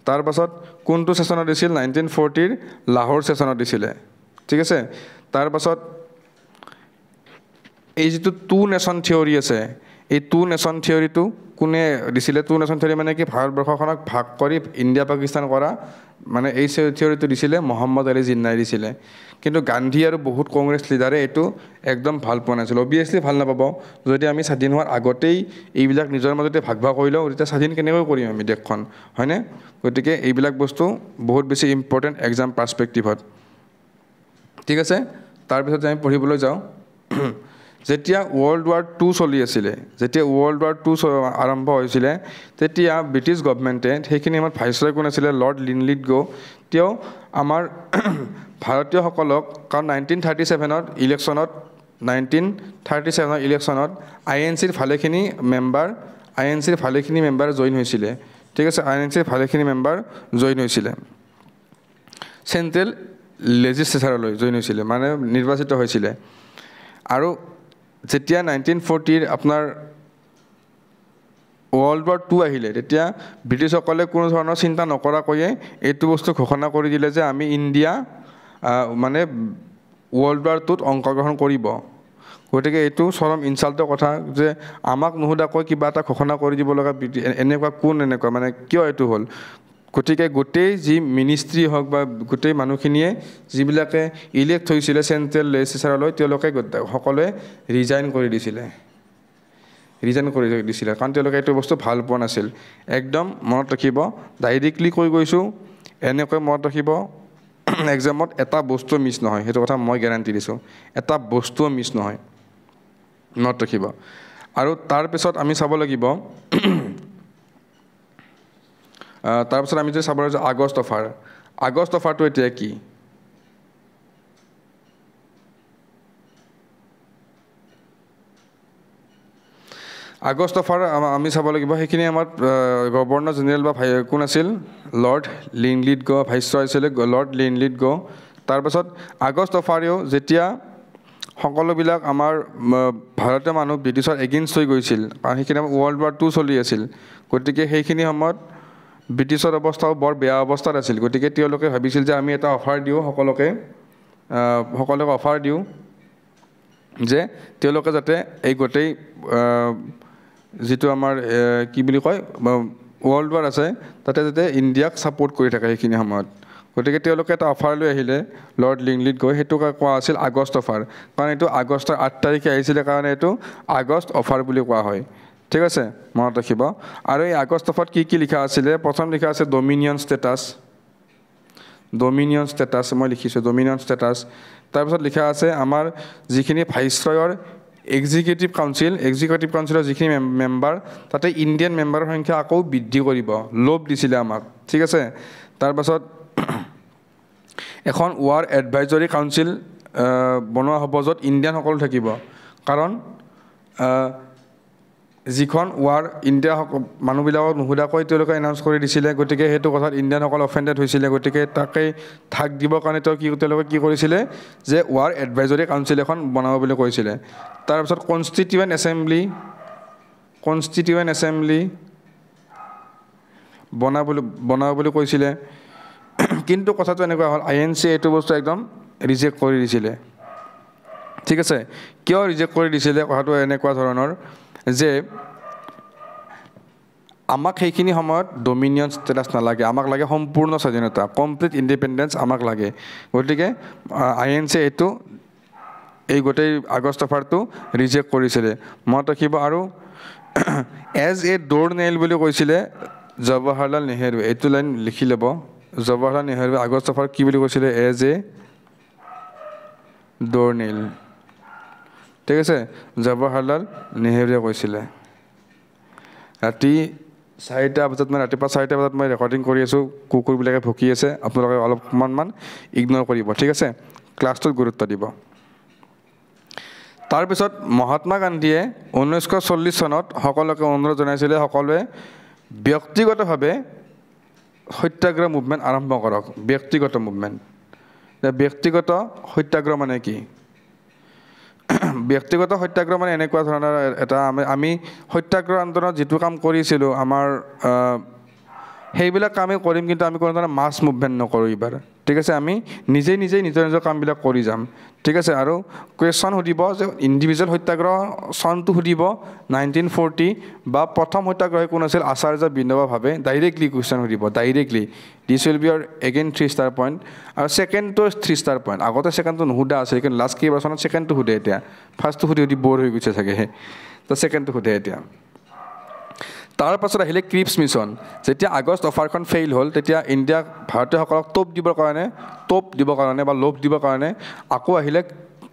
তাৰপাছত কোনটো ছেশ্যনত দিছিল? 1940 লাহোৰ ছেশ্যনত দিছিলে, ঠিক আছে। তাৰপাছত এই যিটো টু নেশ্যন থিয়ৰী আছে, এই টু নেশ্যন থিয়ৰীটো কোনে দিছিলে? টু নেশ্যন থিয়ৰী মানে কি? ভাৰতবৰ্ষখনক ভাগ কৰি ইণ্ডিয়া পাকিস্তান কৰা, মানে এই থিয়ৰীটো দিছিলে মহম্মদ আলী জিন্নাই দিছিলে। কিন্তু গান্ধী আৰু বহুত কংগ্ৰেছ লিডাৰে এইটো একদম ভাল পোৱা নাছিল। অভিয়াছলি ভাল নাপাব, যদি আমি স্বাধীন হোৱাৰ আগতেই এইবিলাক নিজৰ মাজতে ভাগ কৰি লওঁ, তেতিয়া স্বাধীন কেনেকৈ কৰিম আমি দেশখন, হয়নে? গতিকে এইবিলাক বস্তু বহুত বেছি ইম্পৰ্টেণ্ট এক্সাম পাৰ্চপেক্টিভত, ঠিক আছে। তাৰপিছত আমি পঢ়িবলৈ যাওঁ, যেতিয়া ৱৰ্ল্ড ৱাৰ II আৰম্ভ হৈছিলে, তেতিয়া ব্ৰিটিছ গভমেণ্টে সেইখিনি সময়ত ভাইচৰয় কোন আছিলে? Lord Linlithgow. তেওঁ আমাৰ ভাৰতীয়সকলক, কাৰণ 1937 ইলেকশ্যনত INCৰ ভালেখিনি মেম্বাৰ জইন হৈছিলে, ঠিক আছে। INCৰ ভালেখিনি মেম্বাৰ জইন হৈছিলে, চেণ্ট্ৰেল লেজিছলেচাৰলৈ জইন হৈছিলে, মানে নিৰ্বাচিত হৈছিলে। আৰু যেতিয়া 1940 আপোনাৰ World War II আহিলে তেতিয়া ব্ৰিটিছসকলে কোনো ধৰণৰ চিন্তা নকৰাকৈয়ে এইটো বস্তু ঘোষণা কৰি দিলে যে আমি ইণ্ডিয়া মানে World War IIত অংশগ্ৰহণ কৰিব গতিকে এইটো চৰম ইনচাল্টৰ কথা যে আমাক নুসুধাকৈ কিবা এটা ঘোষণা কৰি দিব লগা এনেকুৱা কোন এনেকুৱা মানে কিয় এইটো হ'ল গতিকে গোটেই যি মিনিষ্ট্ৰী হওক বা গোটেই মানুহখিনিয়ে যিবিলাকে ইলেক্ট হৈছিলে চেণ্ট্ৰেল লেজিছলাৰলৈ তেওঁলোকে সকলোৱে ৰিজাইন কৰি দিছিলে কাৰণ তেওঁলোকে এইটো বস্তু ভাল পোৱা নাছিল একদম মনত ৰাখিব ডাইৰেক্টলি কৈ গৈছোঁ এনেকৈ মনত ৰাখিব এক্সামত এটা বস্তু মিছ নহয় সেইটো কথা মই গেৰাণ্টি দিছোঁ এটা বস্তুও মিছ নহয় মনত ৰাখিব আৰু তাৰপিছত আমি চাব লাগিব তাৰপিছত আমি যে চাব লাগিব আগষ্ট অফাৰটো এতিয়া কি আগষ্ট অফাৰ আমি চাব লাগিব সেইখিনি আমাৰ গভৰ্ণৰ জেনেৰেল বা কোন আছিল লৰ্ড লিনলিথগ ভাইচৰয় আছিলে লৰ্ড লিনলিথগ তাৰপাছত আগষ্ট অফাৰেও যেতিয়া সকলোবিলাক আমাৰ ভাৰতীয় মানুহ ব্ৰিটিছৰ এগেইনষ্ট হৈ গৈছিল কাৰণ সেইখিনি World War II চলি আছিল গতিকে সেইখিনি সময়ত ব্ৰিটিছৰ অৱস্থাও বৰ বেয়া অৱস্থাত আছিল গতিকে তেওঁলোকে ভাবিছিল যে আমি এটা অফাৰ দিওঁ সকলোকে অফাৰ দিওঁ যে তেওঁলোকে যাতে এই গোটেই যিটো আমাৰ কি বুলি কয় World War আছে তাতে যাতে ইণ্ডিয়াক ছাপোৰ্ট কৰি থাকে সেইখিনি সময়ত গতিকে তেওঁলোকে এটা অফাৰ লৈ আহিলে লৰ্ড লিনলিথগ সেইটো কোৱা আছিল আগষ্ট অফাৰ কাৰণ এইটো আগষ্টৰ 8 তাৰিখে আহিছিলে কাৰণে এইটো আগষ্ট অফাৰ বুলি কোৱা হয় ঠিক আছে মনত ৰাখিব আৰু এই আগষ্ট অফাৰত কি লিখা আছিলে প্ৰথম লিখা আছে ডমিনিয়ন ষ্টেটাছ মই লিখিছোঁ ডমিনিয়ন ষ্টেটাছ তাৰপিছত লিখা আছে আমাৰ যিখিনি ভাইচৰয়ৰ এক্সিকিউটিভ কাউন্সিলৰ যিখিনি মেম্বাৰ তাতে ইণ্ডিয়ান মেম্বাৰৰ সংখ্যা আকৌ বৃদ্ধি কৰিব লোভ দিছিলে আমাক ঠিক আছে তাৰপাছত এখন ৱাৰ এডভাইজৰী কাউন্সিল বনোৱা হ'ব য'ত ইণ্ডিয়ানসকল থাকিব কাৰণ যিখন ৱাৰ ইণ্ডিয়া মানুহবিলাকক নুসুধাকৈ তেওঁলোকে এনাউন্স কৰি দিছিলে গতিকে সেইটো কথাত ইণ্ডিয়ানসকল অফেণ্ডেড হৈছিলে গতিকে তাকেই ঠাক দিবৰ কাৰণে তেওঁলোকে কি কৰিছিলে যে ৱাৰ এডভাইজৰী কাউন্সিল এখন বনাব বুলি কৈছিলে তাৰপিছত কনষ্টিটিউৱেণ্ট এছেম্বলি বনাব বুলি কৈছিলে কিন্তু কথাটো এনেকুৱা হ'ল INC এইটো বস্তু একদম ৰিজেক্ট কৰি দিছিলে ঠিক আছে কিয় ৰিজেক্ট কৰি দিছিলে কথাটো এনেকুৱা ধৰণৰ যে আমাক সেইখিনি সময়ত ডমিনিয়ন ষ্টেটাছ নালাগে আমাক লাগে সম্পূৰ্ণ স্বাধীনতা কমপ্লিট ইণ্ডিপেণ্ডেঞ্চ আমাক লাগে গতিকে INC এইটো এই গোটেই আগষ্ট অফাৰটো ৰিজেক্ট কৰিছিলে মনত ৰাখিব আৰু এজ এ ড'ৰ নেইল বুলি কৈছিলে জৱাহৰলাল নেহেৰু এইটো লাইন লিখি ল'ব জৱাহৰলাল নেহেৰু আগষ্ট অফাৰ কি বুলি কৈছিলে এজ এ ড'ৰ নেইল ঠিক আছে জৱাহৰলাল নেহেৰুৱে কৈছিলে ৰাতিপুৱা 4টা বজাত মই ৰেকৰ্ডিং কৰি আছোঁ কুকুৰবিলাকে ভুকি আছে আপোনালোকে অলপমান ইগন'ৰ কৰিব ঠিক আছে ক্লাছটোত গুৰুত্ব দিব তাৰপিছত মহাত্মা গান্ধীয়ে 1940 চনত সকলোকে অনুৰোধ জনাইছিলে সকলোৱে ব্যক্তিগতভাৱে সত্যাগ্ৰহ মুভমেণ্ট আৰম্ভ কৰক ব্যক্তিগত সত্যাগ্ৰহ মানে কি ব্যক্তিগত সত্যাগ্ৰহ মানে এনেকুৱা ধৰণৰ এটা আমি সত্যাগ্ৰহ আন্দোলনত যিটো কাম কৰিছিলোঁ আমাৰ সেইবিলাক কামেই কৰিম কিন্তু আমি কোনো ধৰণৰ মাছ মুভমেণ্ট নকৰোঁ এইবাৰ ঠিক আছে আমি নিজেই নিজৰ কামবিলাক কৰি যাম ঠিক আছে আৰু কুৱেশ্যন সুধিব যে ইণ্ডিভিজুৱেল সত্যাগ্ৰহ চনটো সুধিব 1940 বা প্ৰথম সত্যাগ্ৰহী কোন আছিল আচাৰ্য বিনোবা ভাৱে ডাইৰেক্টলি কুৱেশ্যন সুধিব directly this will be your again 3 star point আৰু ছেকেণ্ডটো 3 ষ্টাৰ পইণ্ট আগতে ছেকেণ্ডটো নুসুধা আছিল কিন্তু লাষ্ট কেইবছৰত ছেকেণ্ডটো সোধে এতিয়া ফাৰ্ষ্টটো সুধি ব'ৰ হৈ গৈছে চাগে তো ছেকেণ্ডটো সোধে এতিয়া তাৰপাছত আহিলে ক্ৰিপছ মিছন যেতিয়া আগষ্ট অফাৰখন ফেইল হ'ল তেতিয়া ইণ্ডিয়াক ভাৰতীয়সকলক টোপ দিবৰ কাৰণে বা লোভ দিবৰ কাৰণে আকৌ আহিলে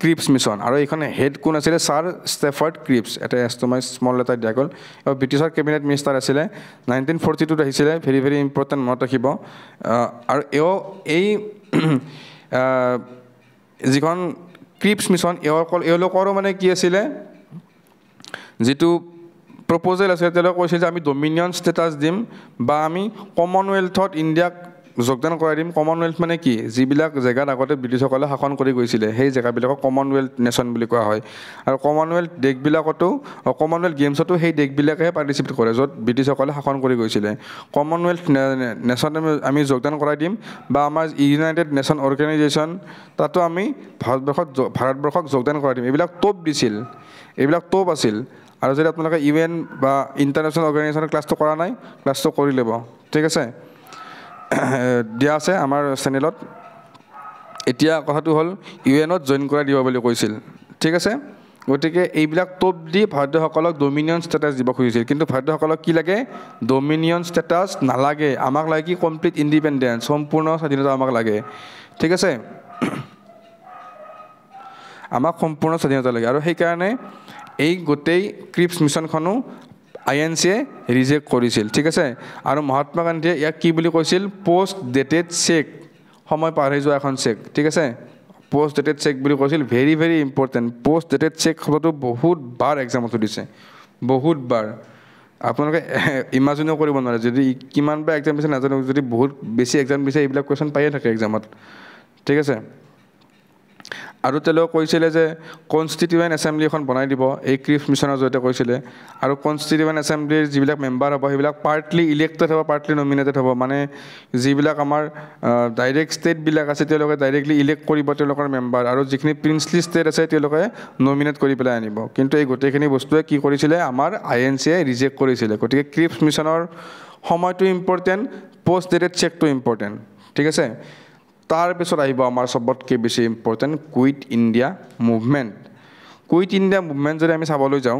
ক্ৰিপছ মিছন আৰু এইখন হেড কোন আছিলে ছাৰ ষ্টেফাৰ্ড ক্ৰিপছ এটা এষ্টমাই স্মল লেটাৰ দিয়া গ'ল আৰু ব্ৰিটিছৰ কেবিনেট মিনিষ্টাৰ আছিলে 1942 আহিছিলে ভেৰি ভেৰি ইম্পৰ্টেণ্ট মনত ৰাখিব আৰু এই যিখন ক্ৰিপছ মিছন এওঁলোকৰো মানে কি আছিলে যিটো প্ৰপ'জেল আছে তেওঁলোকে কৈছে যে আমি ডমিনিয়ন ষ্টেটাছ দিম বা আমি কমনৱেলথত ইণ্ডিয়াক যোগদান কৰাই দিম কমনৱেলথ মানে কি যিবিলাক জেগাত আগতে ব্ৰিটিছসকলে শাসন কৰি গৈছিলে সেই জেগাবিলাকক কমনৱেলথ নেশ্যন বুলি কোৱা হয় আৰু কমনৱেলথ দেশবিলাকতো কমনৱেলথ গেমছতো সেই দেশবিলাকেহে পাৰ্টিচিপেট কৰে য'ত ব্ৰিটিছসকলে শাসন কৰি গৈছিলে কমনৱেলথ নেশ্যন আমি যোগদান কৰাই দিম বা আমাৰ ইউনাইটেড নেশ্যন অৰ্গেনাইজেশ্যন তাতো আমি ভাৰতবৰ্ষক যোগদান কৰাই দিম এইবিলাক টোপ দিছিল এইবিলাক টোপ আছিল আৰু যদি আপোনালোকে UN বা ইণ্টাৰনেশ্যনেল অৰ্গেনাইজেশ্যনৰ ক্লাছটো কৰা নাই ক্লাছটো কৰি ল'ব ঠিক আছে দিয়া আছে আমাৰ চেনেলত এতিয়া কথাটো হ'ল UN-ত জইন কৰাই দিব বুলি কৈছিল ঠিক আছে গতিকে এইবিলাক টোপ দি ভাৰতীয়সকলক ডমিনিয়ন ষ্টেটাছ দিব খুজিছিল কিন্তু ভাৰতীয়সকলক কি লাগে ডমিনিয়ন ষ্টেটাছ নালাগে আমাক লাগে কি কমপ্লিট ইণ্ডিপেণ্ডেঞ্চ সম্পূৰ্ণ স্বাধীনতা আমাক লাগে ঠিক আছে আমাক সম্পূৰ্ণ স্বাধীনতা লাগে আৰু সেইকাৰণে এই গোটেই ক্ৰিপছ মিছনখনো INC-য়ে ৰিজেক্ট কৰিছিল ঠিক আছে আৰু মহাত্মা গান্ধীয়ে ইয়াক কি বুলি কৈছিল পোষ্ট ডেটেড চেক সময় পাৰ হৈ যোৱা এখন চেক ঠিক আছে পোষ্ট ডেটেড চেক বুলি কৈছিল very very important post dated check শব্দটো বহুত বাৰ এক্সামত সুধিছে বহুত বাৰ আপোনালোকে ইমাজিনো কৰিব নোৱাৰে যদি কিমান বাৰ এক্সাম দিছে নাজানো যদি বহুত বেছি এক্সাম দিছে এইবিলাক কুৱেশ্যন পায়ে থাকে এক্সামত ঠিক আছে আৰু তেওঁলোকে কৈছিলে যে কনষ্টিটিউৱেণ্ট এছেম্বলি এখন বনাই দিব এই ক্ৰিপছ মিছনৰ জৰিয়তে কৈছিলে আৰু কনষ্টিটিউৱেণ্ট এছেম্বলিৰ যিবিলাক মেম্বাৰ হ'ব সেইবিলাক পাৰ্টলি ইলেক্টেড হ'ব পাৰ্টলি নমিনেটেড হ'ব মানে যিবিলাক আমাৰ ডাইৰেক্ট ষ্টেটবিলাক আছে তেওঁলোকে ডাইৰেক্টলি ইলেক্ট কৰিব তেওঁলোকৰ মেম্বাৰ আৰু যিখিনি প্ৰিন্সলি ষ্টেট আছে তেওঁলোকে নমিনেট কৰি পেলাই আনিব কিন্তু এই গোটেইখিনি বস্তুৱে কি কৰিছিলে আমাৰ INC-য়ে ৰিজেক্ট কৰিছিলে গতিকে ক্ৰিপছ মিছনৰ সময়টো ইম্পৰ্টেণ্ট পোষ্ট ডেটেড চেকটো ইম্পৰ্টেণ্ট ঠিক আছে তাৰপিছত আহিব আমাৰ চবতকৈ বেছি important quit India movement quit India movement যদি আমি চাবলৈ যাওঁ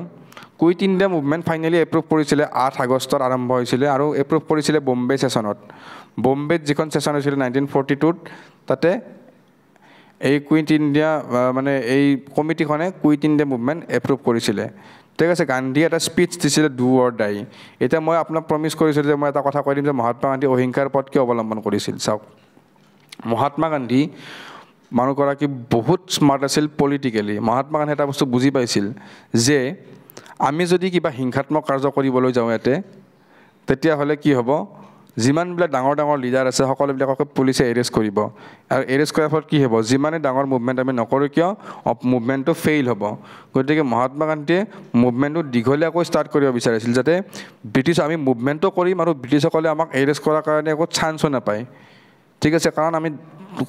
quit India movement finally approve কৰিছিলে 8 আগষ্টত আৰম্ভ হৈছিলে আৰু এপ্ৰুভ কৰিছিলে বম্বে ছেশ্যনত বম্বেত যিখন ছেশ্যন হৈছিলে 1942ত তাতে এই কুইট ইণ্ডিয়া মানে এই কমিটিখনে কুইট ইণ্ডিয়া মুভমেণ্ট এপ্ৰুভ কৰিছিলে ঠিক আছে গান্ধীয়ে এটা স্পীচ দিছিলে ডু অৰ ডাই এতিয়া মই আপোনাক প্ৰমিছ কৰিছিলোঁ যে মই এটা কথা কৈ দিম যে মহাত্মা গান্ধী অহিংসাৰ পথ কিয় অৱলম্বন কৰিছিল চাওক মহাত্মা গান্ধী মানুহগৰাকী বহুত স্মাৰ্ট আছিল পলিটিকেলি মহাত্মা গান্ধী এটা বস্তু বুজি পাইছিল যে আমি যদি কিবা হিংসাত্মক কাৰ্য কৰিবলৈ যাওঁ ইয়াতে তেতিয়াহ'লে কি হ'ব যিমানবিলাক ডাঙৰ ডাঙৰ লিডাৰ আছে সকলোবিলাককে পুলিচে এৰেষ্ট কৰিব আৰু এৰেষ্ট কৰাৰ ফলত কি হ'ব যিমানে ডাঙৰ মুভমেণ্ট আমি নকৰোঁ কিয় মুভমেণ্টটো ফেইল হ'ব গতিকে মহাত্মা গান্ধীয়ে মুভমেণ্টটো দীঘলীয়াকৈ ষ্টাৰ্ট কৰিব বিচাৰিছিল যাতে ব্ৰিটিছ আমি মুভমেণ্টটো কৰিম আৰু ব্ৰিটিছসকলে আমাক এৰেষ্ট কৰাৰ কাৰণে একো চান্সো নাপায় ঠিক আছে কাৰণ আমি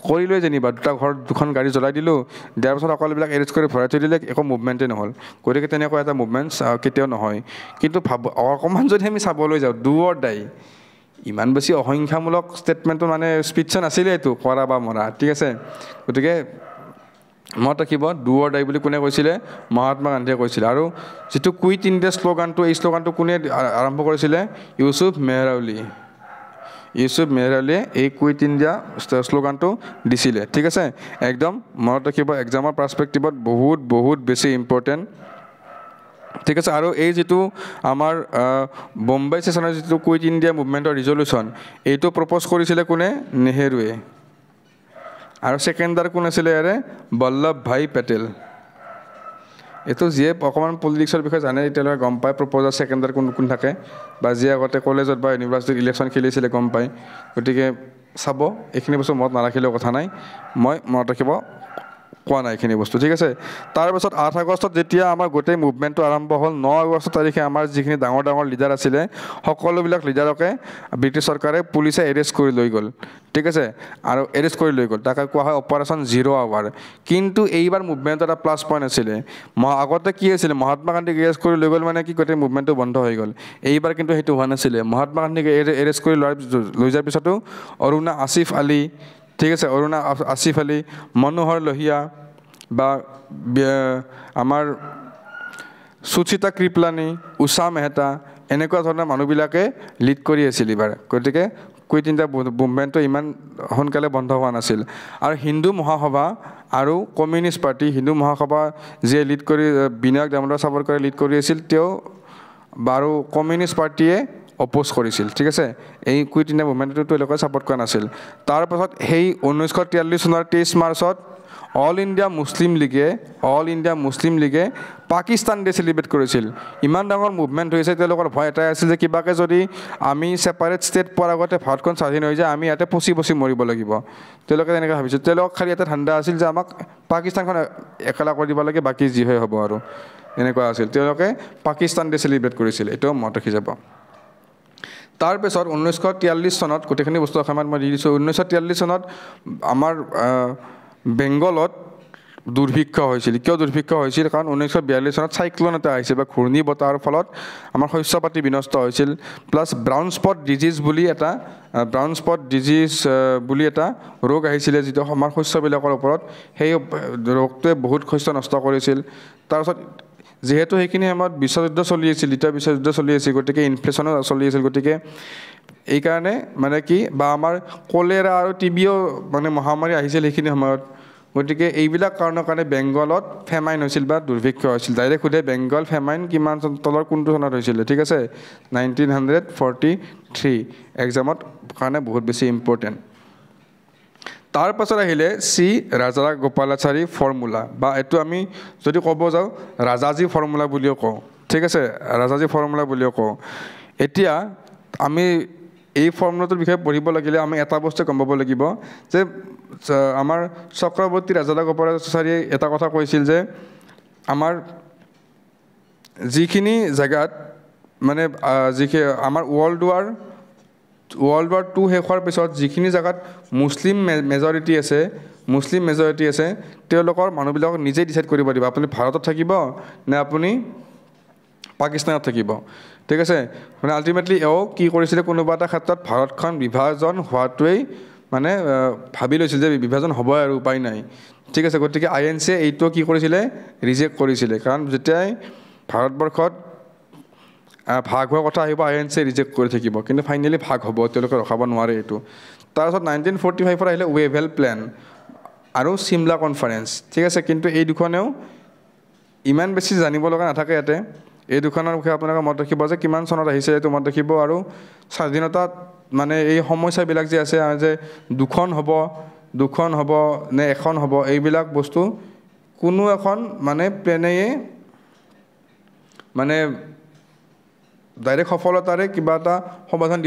কৰিলোৱে যেনিবা দুটা ঘৰ দুখন গাড়ী জ্বলাই দিলোঁ দিয়াৰ পিছত সকলোবিলাক এৰেষ্ট কৰি ভৰাই থৈ দিলে একো মুভমেণ্টেই নহ'ল গতিকে তেনেকুৱা এটা মুভমেণ্ট কেতিয়াও নহয় কিন্তু অকণমান যদি আমি চাবলৈ যাওঁ ডু অৰ ডাই ইমান বেছি অহিংসামূলক ষ্টেটমেণ্টটো মানে স্পীচটো নাছিলে এইটো কৰা বা মৰা ঠিক আছে গতিকে মনত ৰাখিব ডু অৰ ডাই বুলি কোনে কৈছিলে মহাত্মা গান্ধীয়ে কৈছিলে আৰু যিটো কুইট ইণ্ডিয়া শ্লোগানটো এই শ্লোগানটো কোনে আৰম্ভ কৰিছিলে ইউচুফ মেহৰালীয়ে এই কুইট ইণ্ডিয়া শ্লোগানটো দিছিলে ঠিক আছে একদম মনত ৰাখিব এক্সামৰ পাৰ্চপেক্টিভত বহুত বহুত বেছি ইম্পৰ্টেণ্ট ঠিক আছে আৰু এই যিটো আমাৰ বম্বে ছেশ্যনৰ যিটো কুইট ইণ্ডিয়া মুভমেণ্টৰ ৰিজলিউশ্যন এইটো প্ৰপ'জ কৰিছিলে কোনে নেহেৰুৱে আৰু ছেকেণ্ডাৰ কোন আছিলে ইয়াৰে বল্লভ ভাই পেটেল এইটো যিয়ে অকণমান পলিটিক্সৰ বিষয়ে জানে এতিয়ালৈকে গম পায় প্ৰপ'জাৰ ছেকেণ্ডাৰ কোন কোন থাকে বা যিয়ে আগতে কলেজত বা ইউনিভাৰ্চিটিত ইলেকশ্যন খেলিছিলে গম পায় গতিকে চাব এইখিনি বস্তু মনত নাৰাখিলেও কথা নাই মই মনত ৰাখিব কোৱা নাই এইখিনি বস্তু ঠিক আছে তাৰপাছত 8 আগষ্টত যেতিয়া আমাৰ গোটেই মুভমেণ্টটো আৰম্ভ হ'ল 9 আগষ্ট তাৰিখে আমাৰ যিখিনি ডাঙৰ ডাঙৰ লিডাৰ আছিলে সকলোবিলাক লিডাৰকে ব্ৰিটিছ চৰকাৰে পুলিচে এৰেষ্ট কৰি লৈ গ'ল ঠিক আছে আৰু এৰেষ্ট কৰি লৈ গ'ল তাকে কোৱা হয় অপাৰেশ্যন 0 আৱাৰ কিন্তু এইবাৰ মুভমেণ্টত এটা প্লাছ পইণ্ট আছিলে আগতে কি আছিলে মহাত্মা গান্ধীক এৰেষ্ট কৰি লৈ গ'ল মানে কি গোটেই মুভমেণ্টটো বন্ধ হৈ গ'ল এইবাৰ কিন্তু সেইটো হোৱা নাছিলে মহাত্মা গান্ধীক এৰেষ্ট কৰি লৈ যোৱাৰ পিছতো অৰুণা আসিফ আলী ঠিক আছে অৰুণা আসিফ আলী মনোহৰ লোহিয়া বা আমাৰ সুচিতা কৃপলানী উষা মেহতা এনেকুৱা ধৰণৰ মানুহবিলাকে লিড কৰি আছিল এইবাৰ গতিকে কুইট ইণ্ডিয়া মুভমেণ্টটো ইমান সোনকালে বন্ধ হোৱা নাছিল আৰু হিন্দু মহাসভা আৰু কমিউনিষ্ট পাৰ্টি হিন্দু মহাসভা যিয়ে লিড কৰি বিনায়ক দামোদৰ সাৱৰকাৰে লিড কৰি আছিল তেওঁ আৰু কমিউনিষ্ট পাৰ্টিয়ে অপ'জ কৰিছিল ঠিক আছে এই কুইট ইণ্ডিয়া মুভমেণ্টটো তেওঁলোকে ছাপোৰ্ট কৰা নাছিল তাৰপাছত সেই 1943 চনৰ 23 মাৰ্চত অল ইণ্ডিয়া মুছলিম লীগে পাকিস্তান ডে চেলিব্ৰেট কৰিছিল ইমান ডাঙৰ মুভমেণ্ট হৈছে তেওঁলোকৰ ভয় এটাই আছিল যে কিবাকৈ যদি আমি ছেপাৰেট ষ্টেট পোৱাৰ আগতে ভাৰতখন স্বাধীন হৈ যায় আমি ইয়াতে পচি মৰিব লাগিব তেওঁলোকে তেনেকৈ ভাবিছিল তেওঁলোকক খালি এটা ধান্দা আছিল যে আমাক পাকিস্তানখন একেলা কৰি দিব লাগে বাকী যি হয় হ'ব আৰু এনেকুৱা আছিল তেওঁলোকে পাকিস্তান ডে চেলিব্ৰেট কৰিছিল এইটোও মনত ৰাখি যাব তাৰপিছত 1943 চনত গোটেইখিনি বস্তু অসমত মই দি দিছোঁ 1943 চনত আমাৰ বেংগলত দুৰ্ভিক্ষ হৈছিল কিয় দুৰ্ভিক্ষ হৈছিল কাৰণ 1942 চনত চাইক্লন এটা আহিছিল বা ঘূৰ্ণী বতাহৰ ফলত আমাৰ শস্য পাতি বিনষ্ট হৈছিল প্লাছ ব্ৰাউন স্পট ডিজিজ বুলি এটা ৰোগ আহিছিলে যিটো আমাৰ শস্যবিলাকৰ ওপৰত সেই ৰোগটোৱে বহুত শস্য নষ্ট কৰিছিল তাৰপিছত যেহেতু সেইখিনি সময়ত বিশ্বযুদ্ধ চলি আছিল দ্বিতীয় বিশ্বযুদ্ধ চলি আছিল গতিকে ইনফ্লেশ্যনো চলি আছিল গতিকে এইকাৰণে মানে কি বা আমাৰ কলেৰা আৰু টিবিও মানে মহামাৰী আহিছিল সেইখিনি সময়ত গতিকে এইবিলাক কাৰণৰ কাৰণে বেংগলত ফেমাইন হৈছিল বা দুৰ্ভিক্ষ হৈছিল ডাইৰেক্ট সোধে বেংগল ফেমাইন কিমান তলৰ কোনটো চনত হৈছিলে ঠিক আছে 1943 এক্সামত কাৰণে বহুত বেছি ইম্পৰ্টেণ্ট তাৰপাছত আহিলে চি ৰাজাগোপালাচাৰী ফৰ্মুলা বা এইটো আমি যদি ক'ব যাওঁ ৰাজাজী ফৰ্মুলা বুলিও কওঁ ঠিক আছে ৰাজাজী ফৰ্মুলা বুলিও কওঁ এতিয়া আমি এই ফৰ্মুলাটোৰ বিষয়ে পঢ়িব লাগিলে আমি এটা বস্তু গম পাব লাগিব যে আমাৰ চক্ৰৱৰ্তী ৰাজাগোপালাচাৰীয়ে এটা কথা কৈছিল যে আমাৰ যিখিনি জেগাত মানে আমাৰ ৱৰ্ল্ড ৱাৰ II শেষ হোৱাৰ পিছত যিখিনি জেগাত মুছলিম মেজৰিটি আছে তেওঁলোকৰ মানুহবিলাকক নিজেই ডিচাইড কৰিব দিব আপুনি ভাৰতত থাকিব নে আপুনি পাকিস্তানত থাকিব ঠিক আছে মানে আল্টিমেটলি এও কি কৰিছিলে কোনোবা এটা ক্ষেত্ৰত ভাৰতখন বিভাজন হোৱাটোৱেই মানে ভাবি লৈছিল যে বিভাজন হ'বই আৰু উপায় নাই ঠিক আছে গতিকে INC এইটো কি কৰিছিলে ৰিজেক্ট কৰিছিলে কাৰণ যেতিয়াই ভাৰতবৰ্ষত ভাগ হোৱাৰ কথা আহিব INC ৰিজেক্ট কৰি থাকিব কিন্তু ফাইনেলি ভাগ হ'ব তেওঁলোকে ৰখাব নোৱাৰে এইটো তাৰপিছত 1945 আহিলে ৱেভেল প্লেন আৰু চিমলা কনফাৰেন্স ঠিক আছে কিন্তু এই দুখনেও ইমান বেছি জানিব লগা নাথাকে ইয়াতে এই দুখনৰ বিষয়ে আপোনালোকে মনত ৰাখিব যে কিমান চনত আহিছে এইটো মনত ৰাখিব আৰু স্বাধীনতাত মানে এই সমস্যাবিলাক যে আছে যে দুখন হ'ব নে এখন হ'ব এইবিলাক বস্তু কোনো এখন মানে প্লেনেয়ে মানে ডাইৰেক্ট সফলতাৰে কিবা এটা সমাধান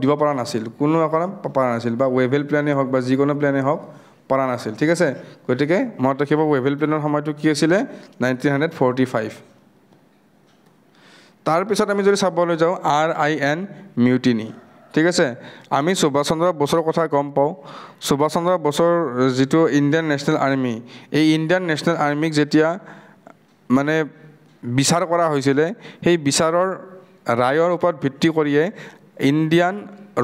দিব পৰা নাছিল কোনো এখন পৰা নাছিল বা ৱেভেল প্লেনেই হওক বা যিকোনো প্লেনেই হওক পৰা নাছিল ঠিক আছে গতিকে মনত ৰাখিব ৱেভেল প্লেনৰ সময়টো কি আছিলে 1945 তাৰপিছত আমি যদি চাবলৈ যাওঁ RIN মিউটিনি ঠিক আছে আমি সুভাষ চন্দ্ৰ বসুৰ কথা গম পাওঁ সুভাষ চন্দ্ৰ বসুৰ যিটো ইণ্ডিয়ান নেশ্যনেল আৰ্মি এই ইণ্ডিয়ান নেশ্যনেল আৰ্মিক যেতিয়া মানে বিচাৰ কৰা হৈছিলে সেই বিচাৰৰ ৰায়ৰ ওপৰত ভিত্তি কৰিয়ে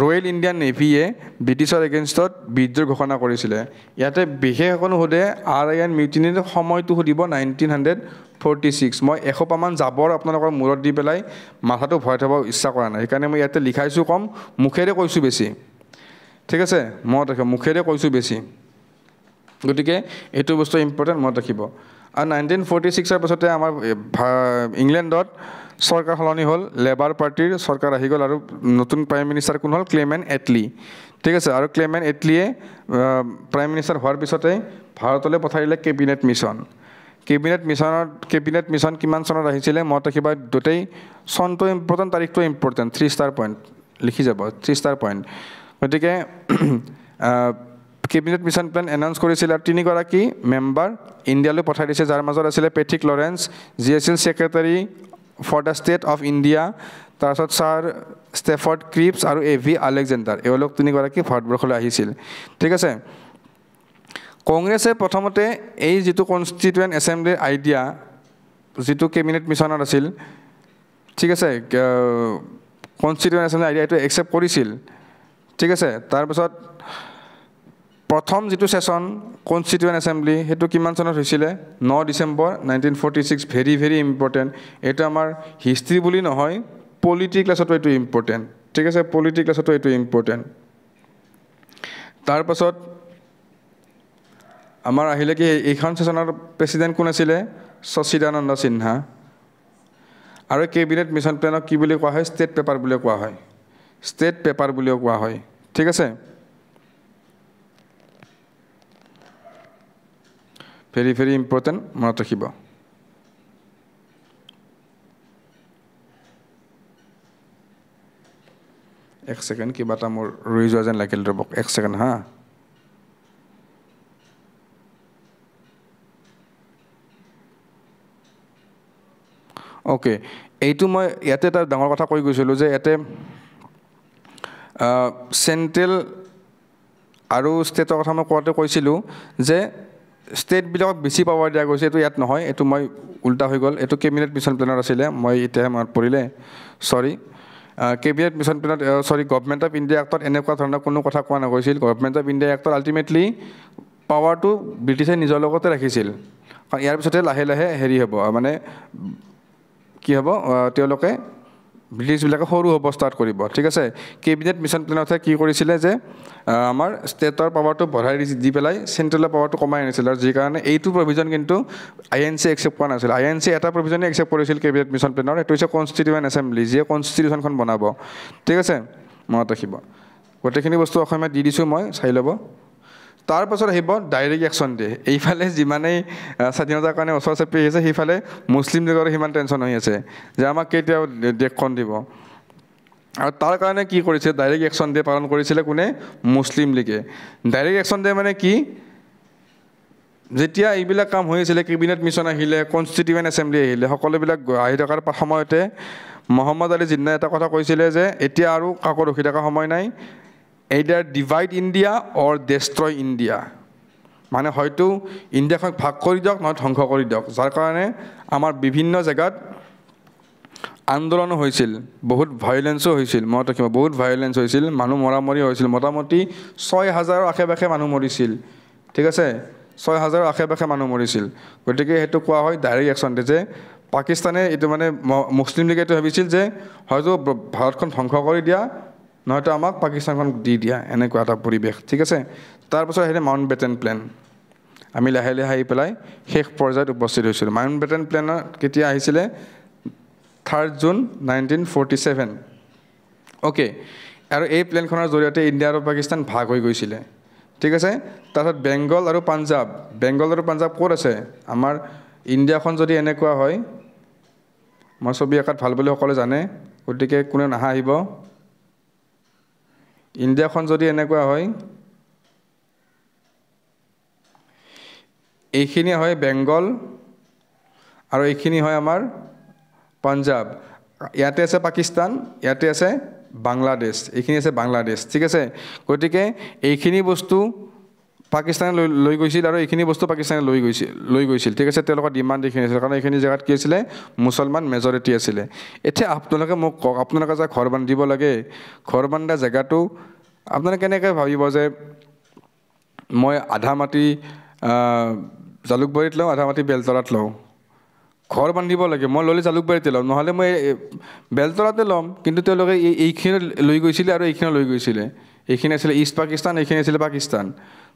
ৰয়েল ইণ্ডিয়ান নেভিয়ে ব্ৰিটিছৰ এগেইনষ্টত বিদ্ৰোহ ঘোষণা কৰিছিলে ইয়াতে বিশেষ এখন সোধে RIN মিউটিনিৰ সময়টো সুধিব 1946 মই এসোপামান জাবৰ আপোনালোকৰ মূৰত দি পেলাই মাথাটো ভৰাই থ'ব ইচ্ছা কৰা নাই সেইকাৰণে মই ইয়াতে লিখাইছোঁ কম মুখেৰে কৈছোঁ বেছি ঠিক আছে মনত ৰাখিব মুখেৰে কৈছোঁ বেছি গতিকে এইটো বস্তু ইম্পৰ্টেণ্ট মনত ৰাখিব আৰু 1946 পাছতে আমাৰ ইংলেণ্ডত চৰকাৰ সলনি হ'ল লেবাৰ পাৰ্টিৰ চৰকাৰ আহি গ'ল আৰু নতুন প্ৰাইম মিনিষ্টাৰ কোন হ'ল ক্লেমেণ্ট এটলি ঠিক আছে আৰু ক্লেমেণ্ট এটলিয়ে প্ৰাইম মিনিষ্টাৰ হোৱাৰ পিছতে ভাৰতলৈ পঠাই দিলে কেবিনেট মিছন কিমান চনত আহিছিলে মনত ৰাখিবা দুটাই চনটো ইম্পৰ্টেণ্ট তাৰিখটো ইম্পৰ্টেণ্ট 3 ষ্টাৰ পইণ্ট লিখি যাব 3 ষ্টাৰ পইণ্ট গতিকে কেবিনেট মিছন প্লেন এনাউন্স কৰিছিল আৰু তিনিগৰাকী মেম্বাৰ ইণ্ডিয়ালৈ পঠাই দিছে যাৰ মাজত আছিলে পেট্ৰিক লৰেন্স যি আছিল secretary for the state of India তাৰপিছত ছাৰ ষ্টেফৰ্ড ক্ৰিপছ আৰু AV আলেকজেণ্ডাৰ এওঁলোক তিনিগৰাকী ভাৰতবৰ্ষলৈ আহিছিল ঠিক আছে কংগ্ৰেছে প্ৰথমতে এই যিটো কনষ্টিটুৱেণ্ট এছেম্বলিৰ আইডিয়া যিটো কেবিনেট মিছনত আছিল ঠিক আছে কনষ্টিটুৱেণ্ট এছেম্বলি আইডিয়া এইটো একচেপ্ট কৰিছিল ঠিক আছে তাৰপিছত প্ৰথম যিটো ছেশ্যন কনষ্টিটুৱেণ্ট এছেম্বলি সেইটো কিমান চনত হৈছিলে 9 ডিচেম্বৰ 1946 ভেৰি ভেৰি ইম্পৰ্টেণ্ট এইটো আমাৰ হিষ্ট্ৰী বুলি নহয় পলিটি ক্লাছতো এইটো ইম্পৰ্টেণ্ট ঠিক আছে পলিটি ক্লাছতো এইটো ইম্পৰ্টেণ্ট তাৰপাছত আমাৰ আহিলে কি এইখন ছেশ্যনৰ প্ৰেচিডেণ্ট কোন আছিলে সচিদানন্দ সিনহা আৰু কেবিনেট মিছন প্লেনক কি বুলি কোৱা হয় ষ্টেট পেপাৰ বুলিও কোৱা হয় ঠিক আছে ভেৰি ভেৰি ইম্পৰ্টেণ্ট, মনত ৰাখিব। এক ছেকেণ্ড, কিবা এটা মোৰ ৰৈ যোৱা যেন লাগিল, ৰ'ব এক ছেকেণ্ড হা। অ'কে, এইটো মই ইয়াতে এটা ডাঙৰ কথা কৈ গৈছিলোঁ যে ইয়াতে চেণ্ট্ৰেল আৰু ষ্টেটৰ কথা মই কোৱাতে কৈছিলোঁ যে ষ্টেটবিলাকক বেছি পাৱাৰ দিয়া গৈছে, এইটো ইয়াত নহয়, এইটো মই উল্টা হৈ গ'ল, এইটো কেবিনেট মিছন প্লেনত আছিলে, মই এতিয়াহে মনত পৰিলে, চৰি। কেবিনেট মিছন প্লেনত গভৰ্ণমেণ্ট অফ ইণ্ডিয়া এক্টত এনেকুৱা ধৰণৰ কোনো কথা কোৱা নগৈছিল। গভৰ্ণমেণ্ট অফ ইণ্ডিয়া এক্টত আল্টিমেটলি পাৱাৰটো ব্ৰিটিছে নিজৰ লগতে ৰাখিছিল, কাৰণ ইয়াৰ পিছতে লাহে লাহে হেৰি হ'ব, মানে কি হ'ব, তেওঁলোকে ব্ৰিটিছবিলাকে সৰু হ'ব ষ্টাৰ্ট কৰিব, ঠিক আছে। কেবিনেট মিছন প্লেনতহে কি কৰিছিলে যে আমাৰ ষ্টেটৰ পাৱাৰটো বঢ়াই দি পেলাই চেণ্ট্ৰেলৰ পাৱাৰটো কমাই আনিছিল, আৰু যি কাৰণে এইটো প্ৰভিজন কিন্তু INC একচেপ্ট কৰা নাছিল। INC এটা প্ৰভিজনে একচেপ্ট কৰিছিল কেবিনেট মিছন প্লেনৰ, সেইটো হৈছে কনষ্টিটিউৱেণ্ট এছেম্বলি, যিয়ে কনষ্টিটিউশ্যনখন বনাব, ঠিক আছে, মনত ৰাখিব। গোটেইখিনি বস্তু অসমীয়াত দি দিছোঁ মই, চাই ল'ব। তাৰপাছত আহিব ডাইৰেক্ট একশ্যন ডে। এইফালে যিমানেই স্বাধীনতাৰ কাৰণে ওচৰ চাপি আহিছে, সেইফালে মুছলিম লীগৰ সিমান টেনশ্যন হৈ আছে যে আমাক কেতিয়াও দেশখন দিব। আৰু তাৰ কাৰণে কি কৰিছে, ডাইৰেক্ট একশ্যন ডে পালন কৰিছিলে কোনে, মুছলিম লীগে। ডাইৰেক্ট একশ্যন ডে মানে কি, যেতিয়া এইবিলাক কাম হৈ আছিলে, কেবিনেট মিছন আহিলে, কনষ্টিটিউৱেণ্ট এছেম্বলি আহিলে, সকলোবিলাক আহি থকাৰ সময়তে মহম্মদ আলী জিন্নাই এটা কথা কৈছিলে যে এতিয়া আৰু কাকো ৰখি থকা সময় নাই, এইডাৰ ডিভাইড ইণ্ডিয়া অৰ ডেষ্ট্ৰয় ইণ্ডিয়া, মানে হয়তো ইণ্ডিয়াখন ভাগ কৰি দিয়ক, নহয় ধ্বংস কৰি দিয়ক। যাৰ কাৰণে আমাৰ বিভিন্ন জেগাত আন্দোলনো হৈছিল, বহুত ভায়োলেঞ্চো হৈছিল, মনত ৰাখিব, বহুত ভায়োলেঞ্চ হৈছিল, মানুহ মৰামৰি হৈছিল, মোটামুটি 6,000ৰ আশে পাশে মানুহ মৰিছিল, ঠিক আছে, 6,000ৰ আশে পাশে মানুহ মৰিছিল। গতিকে সেইটো কোৱা হয় ডাইৰেক্ট একশ্যন ডে, যে পাকিস্তানে এইটো মানে মুছলিম লীগে এইটো ভাবিছিল যে হয়তো ভাৰতখন ধ্বংস কৰি দিয়া, নহয়তো আমাক পাকিস্তানখন দি দিয়া, এনেকুৱা এটা পৰিৱেশ, ঠিক আছে। তাৰপাছত আহিলে মাউণ্ট বেটেন প্লেন। আমি লাহে লাহে আহি পেলাই শেষ পৰ্যায়ত উপস্থিত হৈছিলোঁ। মাউণ্ট বেটেন প্লেনত কেতিয়া আহিছিলে, 3 জুন 1947, অ'কে। আৰু এই প্লেনখনৰ জৰিয়তে ইণ্ডিয়া আৰু পাকিস্তান ভাগ হৈ গৈছিলে, ঠিক আছে। তাৰপিছত বেংগল আৰু পাঞ্জাৱ, বেংগল আৰু পাঞ্জাৱ ক'ত আছে, আমাৰ ইণ্ডিয়াখন যদি এনেকুৱা হয়, মই ছবি আঁকাত ভাল বুলি সকলোৱে জানে, গতিকে কোনেও নাহাঁহিব, ইণ্ডিয়াখন যদি এনেকুৱা হয়, এইখিনি হয় বেংগল আৰু এইখিনি হয় আমাৰ পাঞ্জাৱ, ইয়াতে আছে পাকিস্তান, ইয়াতে আছে বাংলাদেশ, এইখিনি আছে বাংলাদেশ, ঠিক আছে। গতিকে এইখিনি বস্তু পাকিস্তানে লৈ গৈছিল আৰু এইখিনি বস্তু পাকিস্তানে লৈ গৈছিল, ঠিক আছে। তেওঁলোকৰ ডিমাণ্ড এইখিনি আছিল, কাৰণ এইখিনি জেগাত কি আছিলে, মুছলমান মেজৰিটি আছিলে। এতিয়া আপোনালোকে মোক কওক, আপোনালোকে যে ঘৰ বান্ধিব লাগে, ঘৰ বান্ধা জেগাটো আপোনালোকে কেনেকৈ ভাবিব যে মই আধা মাটি জালুকবাৰীত লওঁ, আধা মাটি বেলতলাত লওঁ, ঘৰ বান্ধিব লাগে, মই ল'লে জালুকবাৰীতে ল'ম, নহ'লে মই বেলতলাতে ল'ম। কিন্তু তেওঁলোকে এইখিনি লৈ গৈছিলে আৰু এইখিনি লৈ গৈছিলে, এইখিনি আছিলে ইষ্ট পাকিস্তান, এইখিনি আছিলে পাকিস্তান।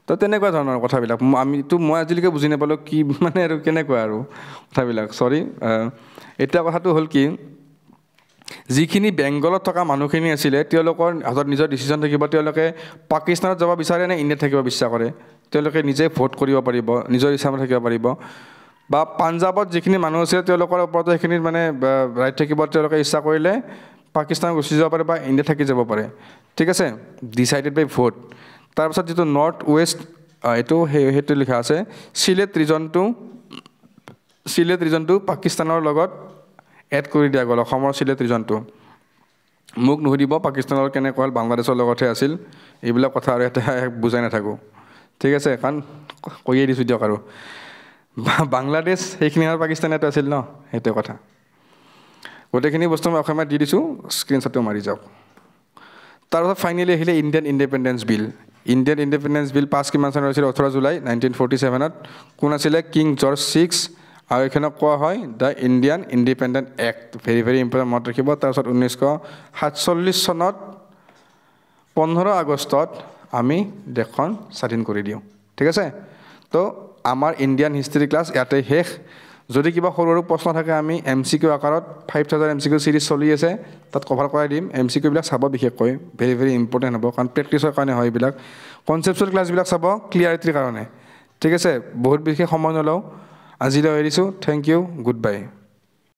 তো তেনেকুৱা ধৰণৰ কথাবিলাক মই আজিলৈকে বুজি নাপালোঁ, কি মানে আৰু কেনেকুৱা আৰু কথাবিলাক, চৰি। এতিয়া কথাটো হ'ল কি, যিখিনি বেংগলত থকা মানুহখিনি আছিলে, তেওঁলোকৰ হাতত নিজৰ ডিচিশ্যন থাকিব, তেওঁলোকে পাকিস্তানত যাব বিচাৰে নে ইণ্ডিয়াত থাকিব ইচ্ছা কৰে, তেওঁলোকে নিজে ভোট কৰিব পাৰিব, নিজৰ ইচ্ছামতে থাকিব পাৰিব। বা পাঞ্জাৱত যিখিনি মানুহ আছিলে, তেওঁলোকৰ ওপৰতো সেইখিনিত মানে ৰাইট থাকিব, তেওঁলোকে ইচ্ছা কৰিলে পাকিস্তান গুচি যাব পাৰে বা ইণ্ডিয়াত থাকি যাব পাৰে, ঠিক আছে, ডিচাইডেড বাই ভোট। তাৰপিছত যিটো নৰ্থ ৱেষ্ট, সেইটো লিখা আছে, চিলেট ৰিজনটো পাকিস্তানৰ লগত এড কৰি দিয়া গ'ল, অসমৰ চিলেট ৰিজনটো। মোক নুসুধিব পাকিস্তানৰ কেনেকুৱা হ'ল, বাংলাদেশৰ লগতহে আছিল, এইবিলাক কথা আৰু এটা বুজাই নাথাকোঁ, ঠিক আছে, কাৰণ কৈয়ে দিছোঁ দিয়ক। আৰু বাংলাদেশ সেইখিনি আৰু পাকিস্তানতে আছিল ন, সেইটোৱে কথা। গোটেইখিনি বস্তু মই অসমীয়াত দি দিছোঁ, স্ক্ৰীনশ্বটটো মাৰি যাওক। তাৰপাছত ফাইনেলি আহিলে ইণ্ডিয়ান ইণ্ডিপেণ্ডেঞ্চ বিল। ইণ্ডিয়ান ইণ্ডিপেণ্ডেঞ্চ বিল পাছ কিমান চনত হৈছিল, 18 জুলাই 1947। কোন আছিলে, কিং জৰ্জ 6, আৰু এইখনক কোৱা হয় the Indian independent act, very very important, মনত ৰাখিব। তাৰপিছত 1947 চনত 15 আগষ্টত আমি দেশখন স্বাধীন কৰি দিওঁ, ঠিক আছে। তো আমাৰ ইণ্ডিয়ান হিষ্ট্ৰী ক্লাছ ইয়াতে শেষ। যদি কিবা সৰু সৰু প্ৰশ্ন থাকে, আমি MCQ আকাৰত 5000 MCQ চিৰিজ চলি আছে, তাত কভাৰ কৰাই দিম। MCQ বিলাক চাব, বিশেষকৈ ভেৰি ভেৰি ইম্পৰ্টেণ্ট হ'ব, কাৰণ প্ৰেক্টিছৰ কাৰণে হয় এইবিলাক। কনচেপচুৱেল ক্লাছবিলাক চাব ক্লিয়াৰিটিৰ কাৰণে, ঠিক আছে বহুত বিশেষ সময় নলওঁ আজিলৈ এৰিছোঁ থেংক ইউ গুড বাই